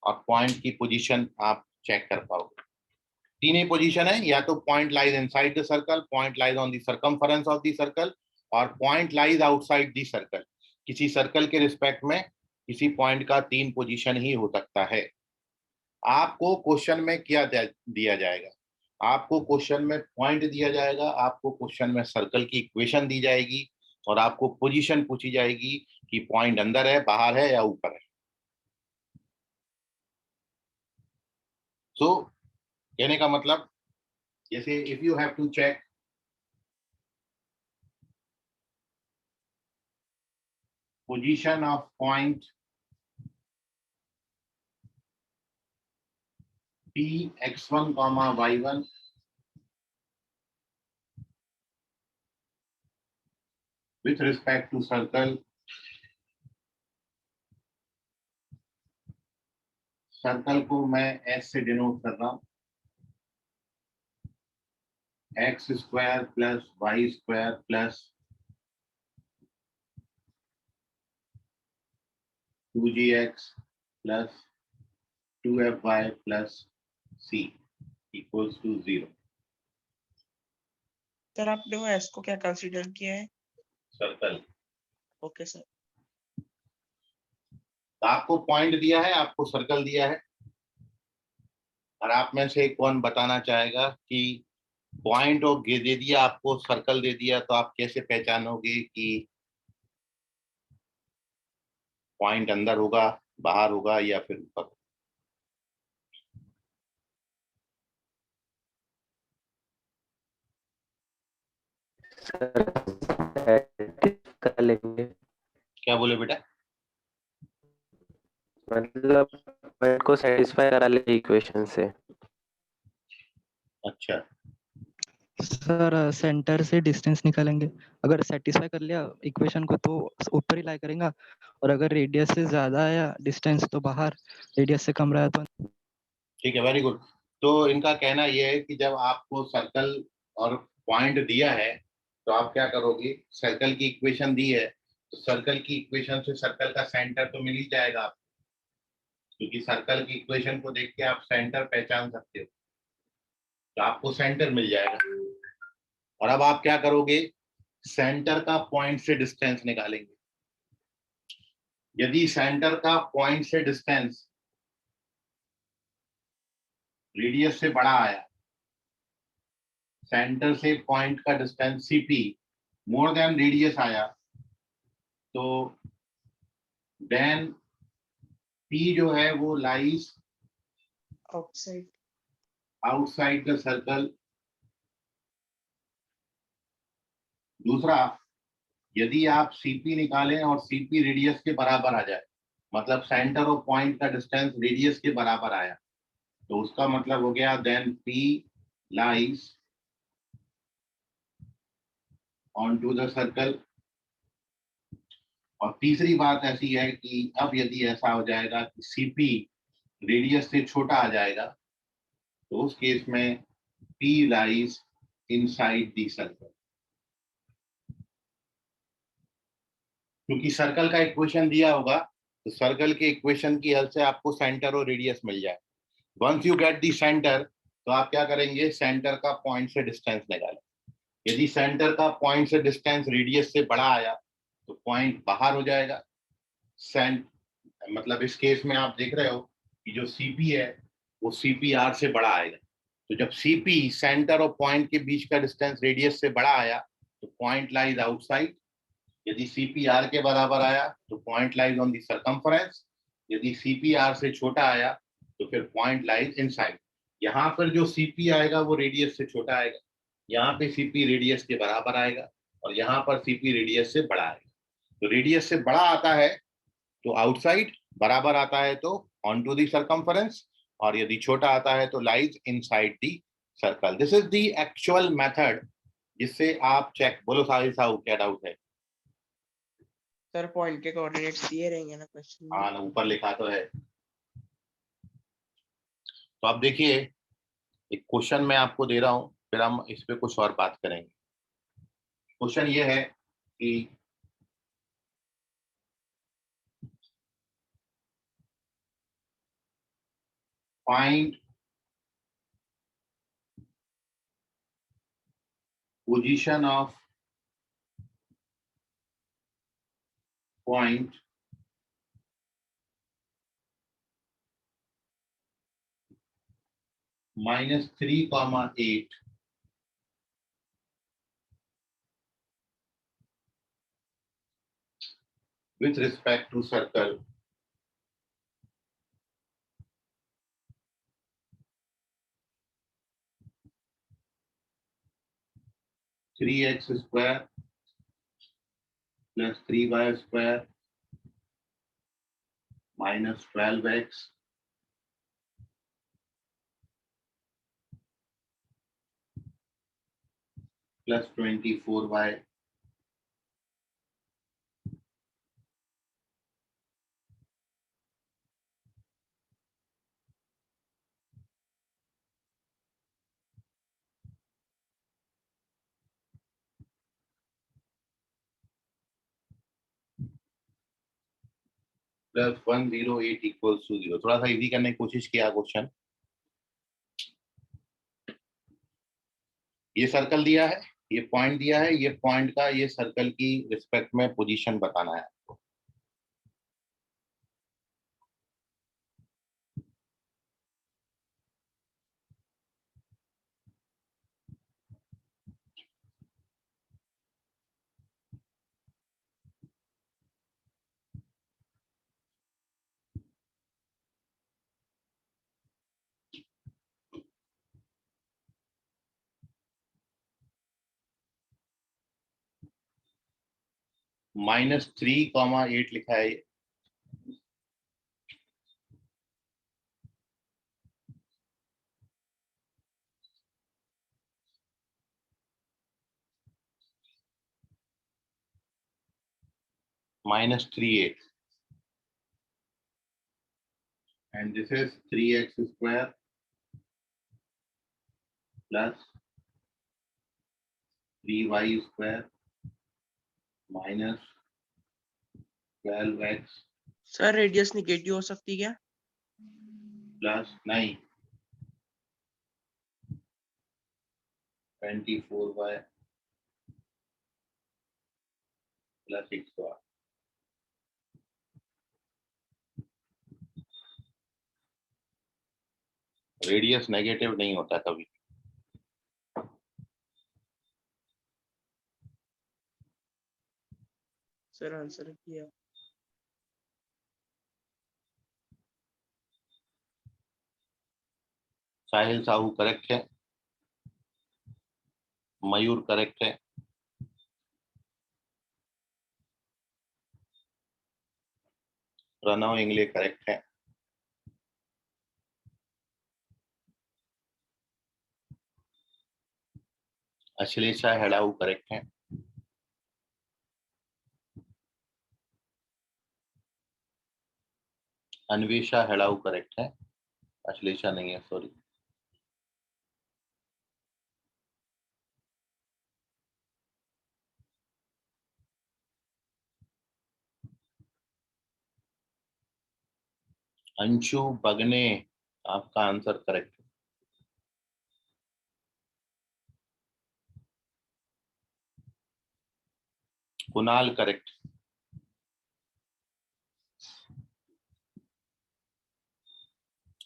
और पॉइंट की पोजीशन आप चेक कर पाओगे। तीन ही पोजीशन है, या तो point lies inside the circle, point lies on the circumference of the circle, और point lies outside the circle. किसी सर्कल के रिस्पेक्ट में किसी पॉइंट का 3 पोजीशन ही हो सकता है। आपको क्वेश्चन में क्या दिया जाएगा? आपको क्वेश्चन में पॉइंट दिया जाएगा, आपको क्वेश्चन में सर्कल की इक्वेशन दी जाएगी, और आपको पोजीशन पूछी जाएगी कि पॉइंट अंदर है, बाहर है, या ऊपर है। सो कहने का मतलब, जैसे if you have to check position of point P x1, y1 with respect to circle, circle को मैं S से डिनोट कर रहा हूं, x square plus y square plus 2gx plus 2fy plus c equals to 0। Sir आपने वो S को क्या कंसीडर किया है? सर्कल। Okay sir. तो आपको पॉइंट दिया है, आपको सर्कल दिया है, और आप में से कौन बताना चाहेगा कि पॉइंट और दे दिया आपको, सर्कल दे दिया, तो आप कैसे पहचानोगे कि पॉइंट अंदर होगा, बाहर होगा, या फिर ऊपर? कर लेंगे। क्या बोले बेटा? मतलब पॉइंट को सेटिस्फाई करा ले इक्वेशन से। अच्छा, सर सेंटर से डिस्टेंस निकालेंगे, अगर सेटिस्फाई कर लिया इक्वेशन को तो ऊपर ही लाई करेंगे, और अगर रेडियस से ज्यादा आया डिस्टेंस तो बाहर, रेडियस से कम रहा तो। ठीक है, वेरी गुड। तो इनका कहना यह है कि जब आपको सर्कल और पॉइंट दिया है, तो आप क्या करोगे? सर्कल की इक्वेशन दी है, तो सर्कल की इक्वेशन से सर्कल का सेंटर तो मिल ही जाएगा आपको, क्योंकि सर्कल की इक्वेशन को देख के आप सेंटर पहचान सकते हो, तो आपको सेंटर मिल जाएगा। और अब आप क्या करोगे? सेंटर का पॉइंट से डिस्टेंस निकालेंगे। यदि सेंटर का पॉइंट से डिस्टेंस रेडियस से बड़ा आया, सेंटर से पॉइंट का distance CP more than radius आया, तो देन पी जो है वो लाइज आउटसाइड द सर्कल। दूसरा, यदि आप सीपी निकालें और सीपी रेडियस के बराबर आ जाए, मतलब सेंटर और पॉइंट का डिस्टेंस रेडियस के बराबर आया, तो उसका मतलब हो गया then P lies on to the circle. और तीसरी बात ऐसी है कि अब यदि ऐसा हो जाएगा कि सीपी रेडियस से छोटा आ जाएगा, तो उस केस में P lies inside the circle. क्योंकि सर्कल का इक्वेशन दिया होगा, तो सर्कल के इक्वेशन की हेल्प से आपको सेंटर और रेडियस मिल जाए। Once you get the centre, तो आप क्या करेंगे? सेंटर का पॉइंट से डिस्टेंस निकालें। यदि सेंटर का पॉइंट से डिस्टेंस रेडियस से बड़ा आया, तो पॉइंट बाहर हो जाएगा। मतलब इस केस में आप देख रहे हो कि जो सीपी है वो सीपीआर से बड़ा आएगा। तो जब सीपी सेंटर और पॉइंट के बीच का डिस्टेंस रेडियस से बड़ा आया तो पॉइंट लाइज आउटसाइड। यदि सीपीआर के बराबर आया तो point lies on the circumference. यदि सीपीआर से छोटा आया तो फिर पॉइंट लाइज इनसाइड। यहाँ पर जो सीपी आएगा वो रेडियस से छोटा आएगा, यहाँ पे सीपी रेडियस के बराबर आएगा और यहाँ पर सीपी रेडियस से बड़ा आएगा। तो रेडियस से बड़ा आता है तो आउटसाइड, बराबर आता है तो ऑन टू दी सर्कमफरेंस, और यदि छोटा आता है तो lies inside the circle. This is the actual method जिससे आप चेक। बोलो साहिल साहब क्या डाउट है? सर पॉइंट के कोऑर्डिनेट्स दिए रहेंगे ना क्वेश्चन में? हाँ, ऊपर लिखा तो है। तो आप देखिए, एक क्वेश्चन मैं आपको दे रहा हूं, फिर हम इस पे कुछ और बात करेंगे। क्वेश्चन ये है कि find position of point -3, 8 with respect to circle (3x² + 3y² - 12x + 24y + 108 = 0। थोड़ा सा इजी करने की कोशिश किया क्वेश्चन। ये सर्कल दिया है, ये पॉइंट दिया है, ये पॉइंट का ये सर्कल की रिस्पेक्ट में पोजीशन बताना है आपको। -3, 8 लिखा है। -3, 8 and this is 3x² plus 3y² minus 12x sir radius negative हो सकती क्या? plus 9 24y plus x²। Radius negative नहीं होता कभी। सर आंसर किया। साहिल साहू करेक्ट है, मयूर करेक्ट है, प्रणव इंगले करेक्ट है, अश्लेषा हेड़ाऊ करेक्ट है, अन्वेषा हेड़ाऊ करेक्ट है, अश्लेषा नहीं है, सॉरी। अंशु बगने, आपका आंसर करेक्ट है। कुणाल करेक्ट।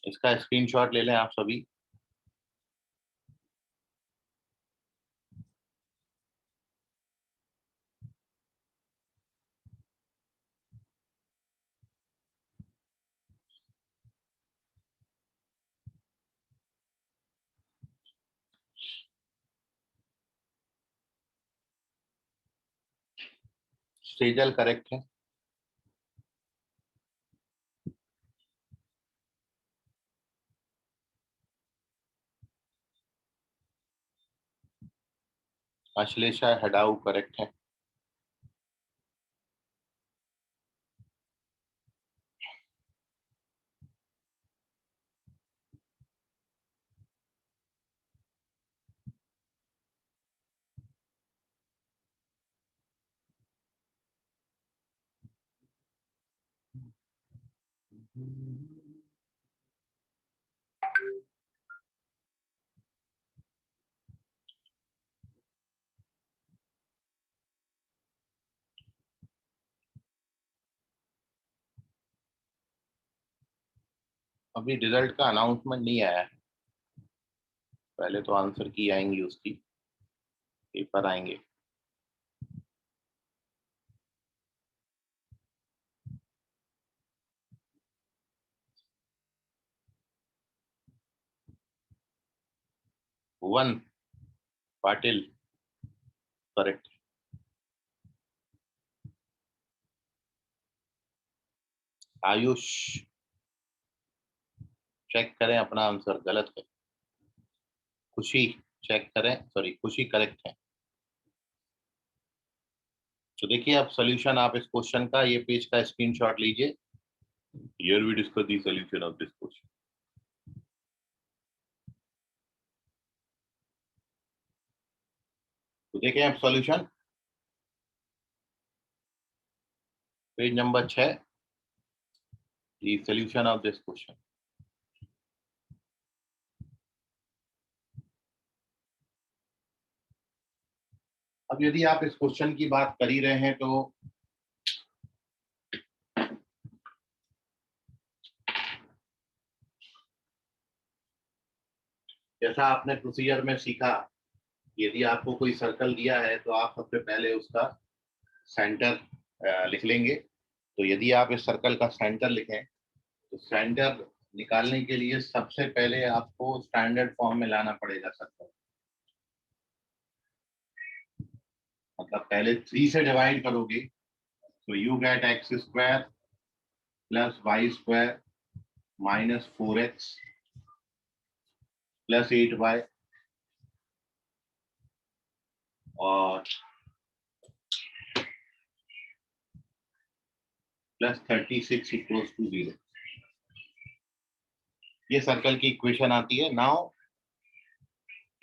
इसका स्क्रीनशॉट ले लें आप सभी। सेजल करेक्ट है। अश्लेषा हडाऊ करेक्ट है। अभी रिजल्ट का अनाउंसमेंट नहीं आया है, पहले तो आंसर की आएंगी, उसकी पेपर आएंगे। भुवन पाटिल करेक्ट। आयुष चेक करें अपना आंसर गलत है। खुशी चेक करें, सॉरी खुशी करेक्ट है। तो देखिए अब सॉल्यूशन आप इस क्वेश्चन का, ये पेज का स्क्रीनशॉट लीजिए। Here we discuss the solution of this question. तो देखें अब solution page number 6, the solution of this question. अब यदि आप इस क्वेश्चन की बात कर ही रहे हैं तो जैसा आपने प्रोसीजर में सीखा, यदि आपको कोई सर्कल दिया है तो आप सबसे पहले उसका सेंटर लिख लेंगे। तो यदि आप इस सर्कल का सेंटर लिखें तो सेंटर निकालने के लिए सबसे पहले आपको स्टैंडर्ड फॉर्म में लाना पड़ेगा सर्कल। मतलब पहले 3 से डिवाइड करोगे तो you get x square plus y square minus 4x plus 8y और प्लस 36 इक्वल्स टू 0। ये सर्कल की इक्वेशन आती है। Now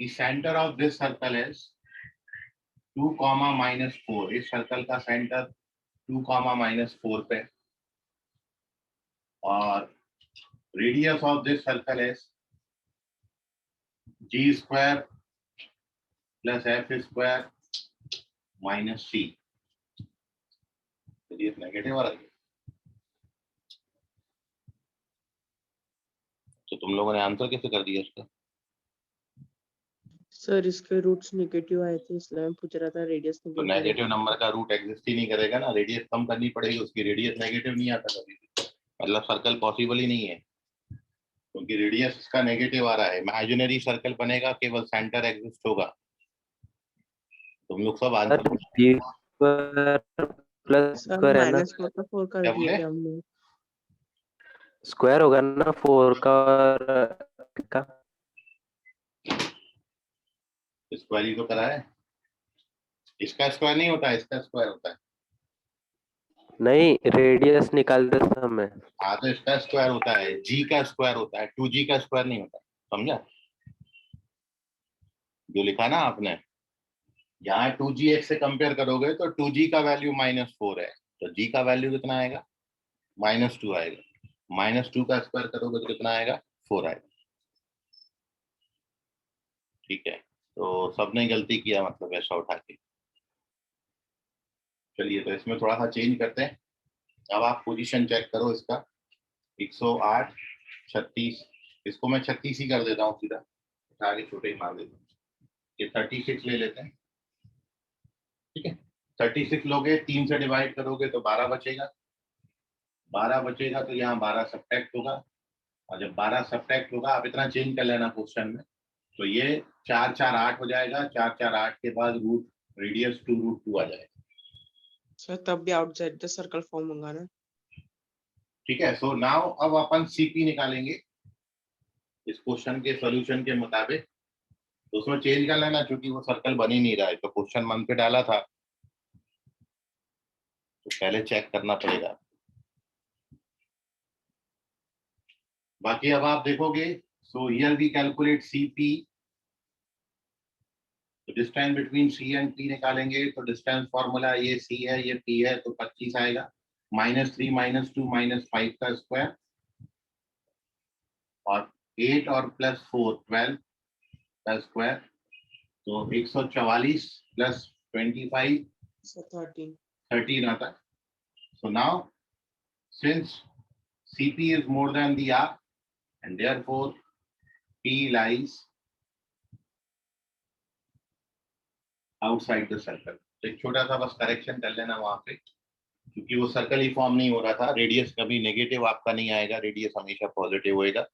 the centre of this circle is 2, -4। इस सर्कल का सेंटर 2, -4 पे, और radius of this circle is g square plus f square minus c। Radius negative आ रही है तो तुम लोगों ने आंसर कैसे कर दिया इसका? सर इसके रूट्स नेगेटिव आए थे, इसलिए मैं पूछ रहा था रेडियस तो नेगेटिव नंबर का रूट एग्जिस्ट ही नहीं करेगा ना, रेडियस कम करनी पड़ेगी उसकी। रेडियस नेगेटिव नहीं आता कभी भी, मतलब सर्कल पॉसिबल ही नहीं है क्योंकि रेडियस इसका नेगेटिव आ रहा है। इमेजिनरी सर्कल बनेगा, केवल सेंटर एग्जिस्ट होगा। तुम लोग सब आंसर प्लस सर स्क्वायर है ना, -4 कर क्या दिए बोले? थे हमने। स्क्वायर होगा ना 4 का और का। स्क्वायर ही तो करा है। इसका स्क्वायर नहीं होता है, इसका स्क्वायर होता है। नहीं, रेडियस निकालते समय। हाँ तो इसका स्क्वायर होता है, जी का स्क्वायर होता है, 2g का स्क्वायर नहीं होता। समझा जो लिखा ना आपने? यहाँ 2g x से कंपेयर करोगे तो 2g का वैल्यू -4 है, तो g का वैल्यू कितना आएगा? -2 आएगा। -2 का स्क्वायर करोगे तो कितना आएगा? 4 आएगा। ठीक है, तो सबने गलती किया मतलब ऐसा उठा के। चलिए तो इसमें थोड़ा सा चेंज करते हैं। अब आप पोजीशन चेक करो इसका, 108, 36, इसको मैं 36 ही कर देता हूँ, सीधा उठा के छोटे ही मार देता हूँ। ये 36 ले लेते हैं, ठीक है। 36 लोगे, 3 से डिवाइड करोगे तो 12 बचेगा। 12 बचेगा तो यहाँ 12 सब्ट्रैक्ट होगा, और जब 12 सब्ट्रैक्ट होगा, आप इतना चेंज कर लेना क्वेश्चन में, तो ये 4 4 8 हो जाएगा। 4 4 8 के बाद रूट रेडियस 2√2 आ जाएगा। सर तब भी आउटसाइड द सर्कल फॉर्म होगा ना? ठीक है। सो नाउ अब अपन सीपी निकालेंगे इस क्वेश्चन के सॉल्यूशन के मुताबिक। तो उसमें चेंज कर लेना, क्योंकि वो सर्कल बन ही नहीं रहा है। तो क्वेश्चन 1 पे डाला था, तो पहले चेक करना पड़ेगा। बाकी अब आप देखोगे, so here we calculate CP, तो distance between C and P निकालेंगे। तो डिस्टेंस फॉर्मूला ये सी है, ये पी है, तो 25 आएगा। -3 -2 -5 का स्क्वायर, और 8 और +4 12 का स्क्वायर, तो 144 + 25 सर 13। 13 आता है। So now, since CP is more than the R, and therefore P lies outside the circle. तो एक छोटा सा बस करेक्शन कर लेना वहां पे, क्योंकि वो सर्कल ही फॉर्म नहीं हो रहा था। रेडियस कभी नेगेटिव आपका नहीं आएगा, रेडियस हमेशा पॉजिटिव होएगा।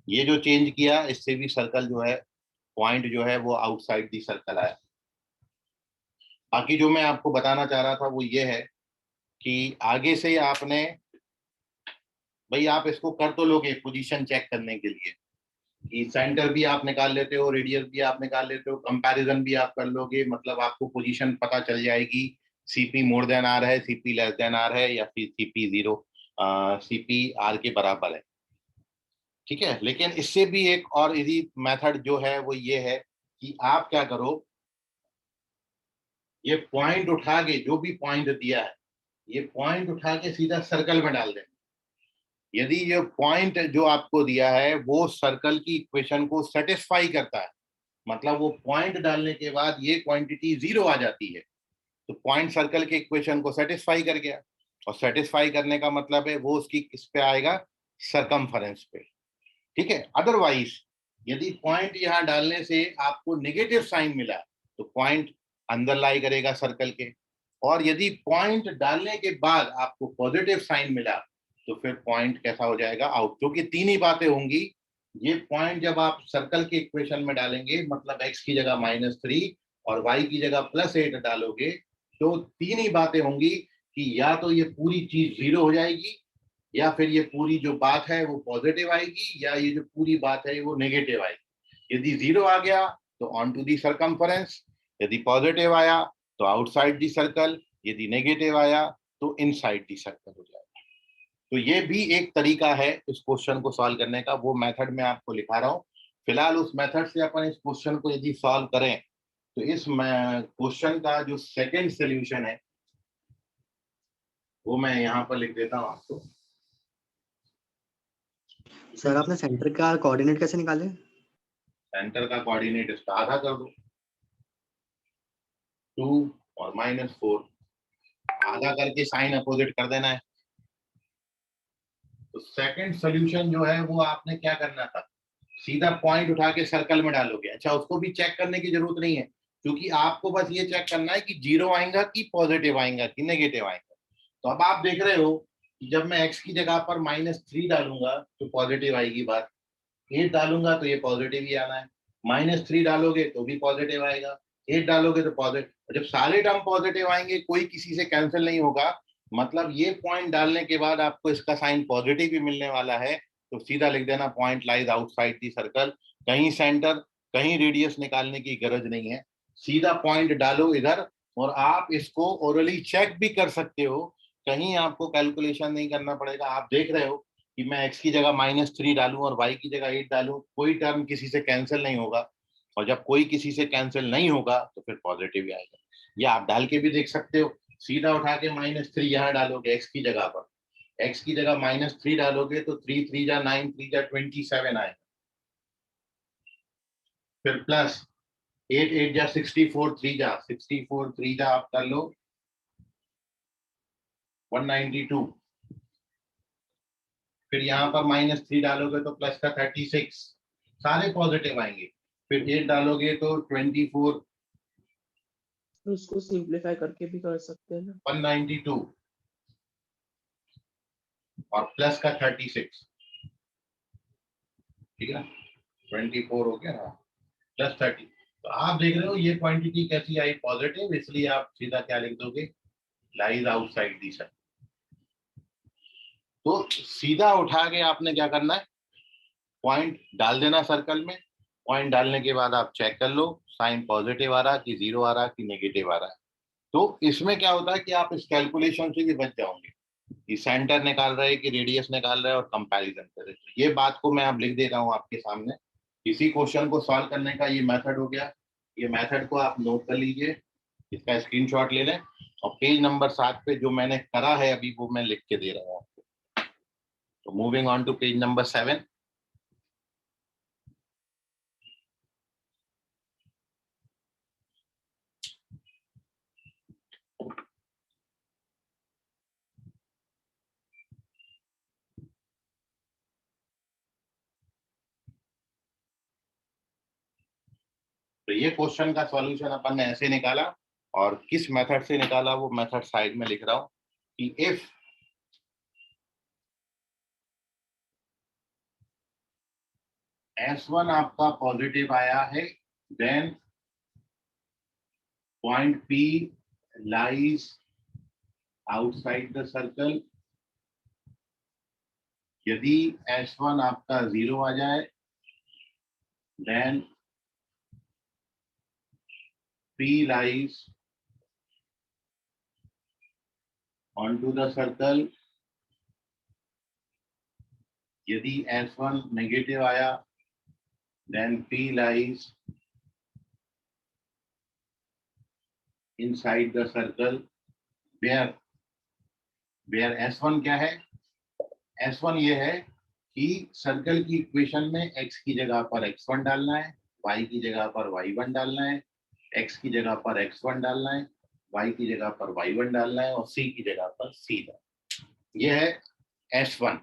ये जो चेंज किया, इससे भी सर्कल जो है, पॉइंट जो है, वो आउटसाइड दी सर्कल आया। बाकी जो मैं आपको बताना चाह रहा था वो ये है कि आगे से आपने, भाई आप इसको कर तो लोगे पोजीशन चेक करने के लिए, कि सेंटर भी आप निकाल लेते हो, रेडियस भी आप निकाल लेते हो, कंपैरिजन भी आप कर लोगे, मतलब आपको पोजीशन पता चल जाएगी। सीपी मोर देन आर है, सीपी लेस देन आर है, या फिर सीपी 0 सीपी आर के बराबर है, ठीक है। लेकिन इससे भी एक और इजी मेथड जो है वो ये है कि आप क्या करो, ये पॉइंट उठा के, जो भी पॉइंट दिया है, ये पॉइंट उठा के सीधा सर्कल में डाल दें। यदि ये पॉइंट जो आपको दिया है वो सर्कल की इक्वेशन को सेटिस्फाई करता है, मतलब वो पॉइंट डालने के बाद ये क्वांटिटी 0 आ जाती है, तो पॉइंट सर्कल के इक्वेशन को सेटिस्फाई कर गया। और सेटिस्फाई करने का मतलब है वो उसकी किस पे आएगा, सरकमफेरेंस पे, ठीक है। अदरवाइज यदि पॉइंट यहाँ डालने से आपको नेगेटिव साइन मिला, तो पॉइंट अंदर लाई करेगा सर्कल के, और यदि पॉइंट डालने के बाद आपको पॉजिटिव साइन मिला, तो फिर पॉइंट कैसा हो जाएगा, आउट। क्योंकि 3 ही बातें होंगी। ये पॉइंट जब आप सर्कल के इक्वेशन में डालेंगे, मतलब x की जगह -3 और y की जगह +8 डालोगे, तो 3 ही बातें होंगी कि या तो ये पूरी चीज 0 हो जाएगी, या फिर ये पूरी जो बात है वो पॉजिटिव आएगी, या ये जो पूरी बात है वो नेगेटिव आएगी। यदि 0 आ गया तो ऑन टू दी सर्कमफेरेंस, यदि पॉजिटिव आया तो आउटसाइड दी सर्कल, यदि नेगेटिव आया तो इनसाइड दी सर्कल हो जाएगा। तो ये भी एक तरीका है इस क्वेश्चन को सॉल्व करने का, वो मेथड मैं आपको लिखा रहा हूँ। फिलहाल उस मेथड से अपन इस क्वेश्चन को यदि सॉल्व करें, तो इस क्वेश्चन का जो सेकंड सॉल्यूशन है वो मैं यहाँ पर लिख देता हूँ आपको। सर आपने सेंटर का कोऑर्डिनेट कैसे निकाले? सेंटर का कोऑर्डिनेट इसका आधा कर दो, 2 और -4, आधा करके साइन अपोजिट कर देना है। तो सेकंड सॉल्यूशन जो है वो आपने क्या करना था, सीधा पॉइंट उठा के सर्कल में डालोगे। अच्छा, उसको भी चेक करने की जरूरत नहीं है, क्योंकि आपको बस ये चेक करना है कि 0 आएगा कि पॉजिटिव आएगा कि नेगेटिव आएगा। तो अब आप देख रहे हो कि जब मैं x की जगह पर -3 डालूंगा तो पॉजिटिव आएगी बात, 8 डालूंगा तो ये पॉजिटिव ही आना है, -3 डालोगे तो भी पॉजिटिव आएगा, 8 डालोगे तो पॉजिटिव। जब सारे टर्म पॉजिटिव आएंगे, कोई किसी से कैंसिल नहीं होगा, मतलब ये पॉइंट डालने के बाद आपको इसका साइन पॉजिटिव भी मिलने वाला है। तो सीधा लिख देना point lies outside the circle. कहीं सेंटर, कहीं रेडियस निकालने की गरज नहीं है, सीधा पॉइंट डालो इधर। और आप इसको ओरली चेक भी कर सकते हो, कहीं आपको कैलकुलेशन नहीं करना पड़ेगा। आप देख रहे हो कि मैं x की जगह -3 डालूं और y की जगह 8 डालूं, कोई टर्म किसी से कैंसिल नहीं होगा, और जब कोई किसी से कैंसिल नहीं होगा तो फिर पॉजिटिव ही आएगा। या आप डाल के भी देख सकते हो, सीधा उठा के -3 यहाँ डालोगे x की जगह पर, x की जगह -3 डालोगे तो 3 3 जा 9 3 जा 27 आएगा, फिर प्लस 8 8 जा 64 3 जा आप कर लो 192, फिर यहाँ पर -3 डालोगे तो प्लस का 36, सारे पॉजिटिव आएंगे। फिर 8 डालोगे तो 24, उसको सिंप्लीफाई करके भी कर सकते हैं ना। 192 और प्लस का 36, ठीक है ना, 24 हो गया ना, प्लस 30। तो आप देख रहे हो ये क्वांटिटी कैसी आई, पॉजिटिव, इसलिए आप सीधा क्या लिख दोगे, लाइज आउटसाइड दी सर्कल। तो सीधा उठा के आपने क्या करना है, पॉइंट डाल देना सर्कल में। पॉइंट डालने के बाद आप चेक कर लो साइन पॉजिटिव आ रहा कि 0 आ रहा कि नेगेटिव आ रहा है। तो इसमें क्या होता है कि आप इस कैलकुलेशन से भी बच जाओगे कि सेंटर निकाल रहे हैं कि रेडियस निकाल रहे हैं और कंपैरिजन कर रहे हैं। ये बात को मैं अब लिख दे रहा हूँ आपके सामने। इसी क्वेश्चन को सॉल्व करने का ये मेथड हो गया। ये मेथड को आप नोट कर लीजिए, इसका स्क्रीनशॉट ले लें और पेज नंबर 7 पे जो मैंने करा है अभी वो मैं लिख के दे रहा हूँ आपको। तो moving on to page number 7। तो ये क्वेश्चन का सॉल्यूशन अपन ने ऐसे निकाला, और किस मेथड से निकाला वो मेथड साइड में लिख रहा हूं कि इफ S1 आपका पॉजिटिव आया है, then point P lies outside the circle. यदि S1 आपका 0 आ जाए, देन P lies onto the circle। यदि S1 नेगेटिव आया, then P lies inside the circle where S1 क्या है, S1 ये है कि सर्कल की इक्वेशन में x की जगह पर x1 डालना है, y की जगह पर y1 डालना है, x की जगह पर x1 डालना है, y की जगह पर y1 डालना है और c की जगह पर c डालना है। ये है S1।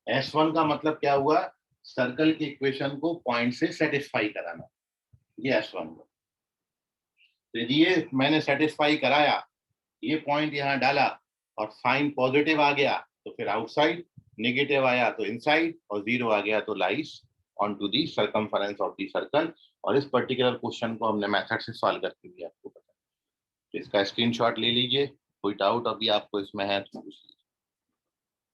S1 का मतलब क्या हुआ, सर्कल की इक्वेशन को पॉइंट से सेटिस्फाई कराना, ये S1 हुआ। तो ये मैंने सेटिस्फाई कराया, ये पॉइंट यहाँ डाला और साइन पॉजिटिव आ गया तो फिर आउटसाइड, नेगेटिव आया तो इनसाइड और 0 आ गया तो lies on to the circumference of the circle. और इस पर्टिकुलर क्वेश्चन को हमने मेथड से सॉल्व करके भी आपको बताया। तो इसका स्क्रीनशॉट ले लीजिए, कोई डाउट अभी आपको इसमें है तो पूछ लीजिए।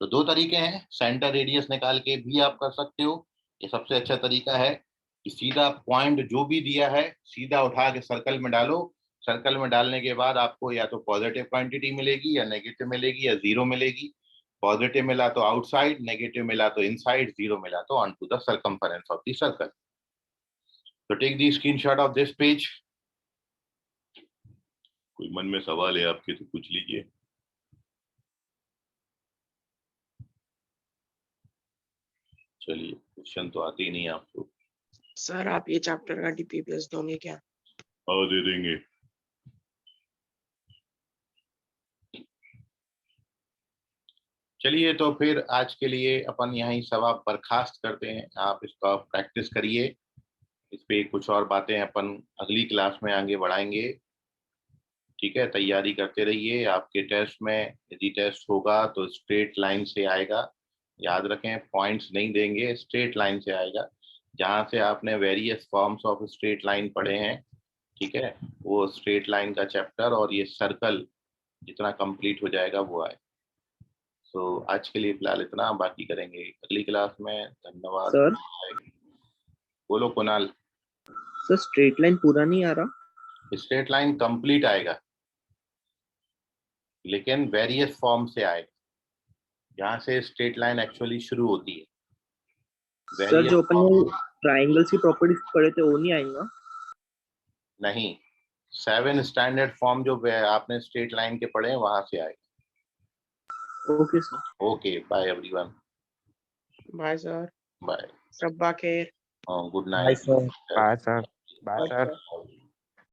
तो दो तरीके हैं, सेंटर रेडियस निकाल के भी आप कर सकते हो। ये सबसे अच्छा तरीका है कि सीधा पॉइंट जो भी दिया है सीधा उठा के सर्कल में डालो। सर्कल में डालने के बाद आपको या तो पॉजिटिव क्वांटिटी मिलेगी या नेगेटिव मिलेगी या 0 मिलेगी। पॉजिटिव मिला तो आउटसाइड, नेगेटिव मिला तो इनसाइड, 0 मिला तो on to the circumference of the circle. तो take the screenshot of this page. कोई मन में सवाल है आपके तो पूछ लीजिए। चलिए, क्वेश्चन तो आते ही नहीं आपको। सर आप ये चैप्टर का DPPS दोगे क्या? हाँ, दे देंगे। चलिए, तो फिर आज के लिए अपन यहीं सवा बर्खास्त करते हैं। आप इसका प्रैक्टिस करिए, इस पे कुछ और बातें अपन अगली क्लास में आगे बढ़ाएंगे। ठीक है, तैयारी करते रहिए। आपके टेस्ट में यदि टेस्ट होगा तो स्ट्रेट लाइन से आएगा, याद रखें, पॉइंट्स नहीं देंगे, स्ट्रेट लाइन से आएगा। जहाँ से आपने various forms of straight line पढ़े हैं, ठीक है, वो स्ट्रेट लाइन का चैप्टर और ये सर्कल जितना कंप्लीट हो जाएगा वो आए। तो आज के लिए फिलहाल इतना, बाकी करेंगे अगली क्लास में। धन्यवाद सर बोलो कुणाल। सर स्ट्रेट लाइन पूरा नहीं आ रहा। स्ट्रेट लाइन कंप्लीट आएगा लेकिन वेरियस फॉर्म से आएगा, जहाँ से स्ट्रेट लाइन एक्चुअली शुरू होती है। सर जो अपन ट्राइंगल्स की प्रॉपर्टीज पढ़े थे वो नहीं आएगा? नहीं, 7 स्टैंडर्ड फॉर्म जो आपने स्ट्रेट लाइन के पढ़े हैं वहां से आएगा। Okay sir. Okay, bye everyone. Bye sir. Bye. रब्बा खैर। Good bye night. Sir. Bye sir. Bye sir.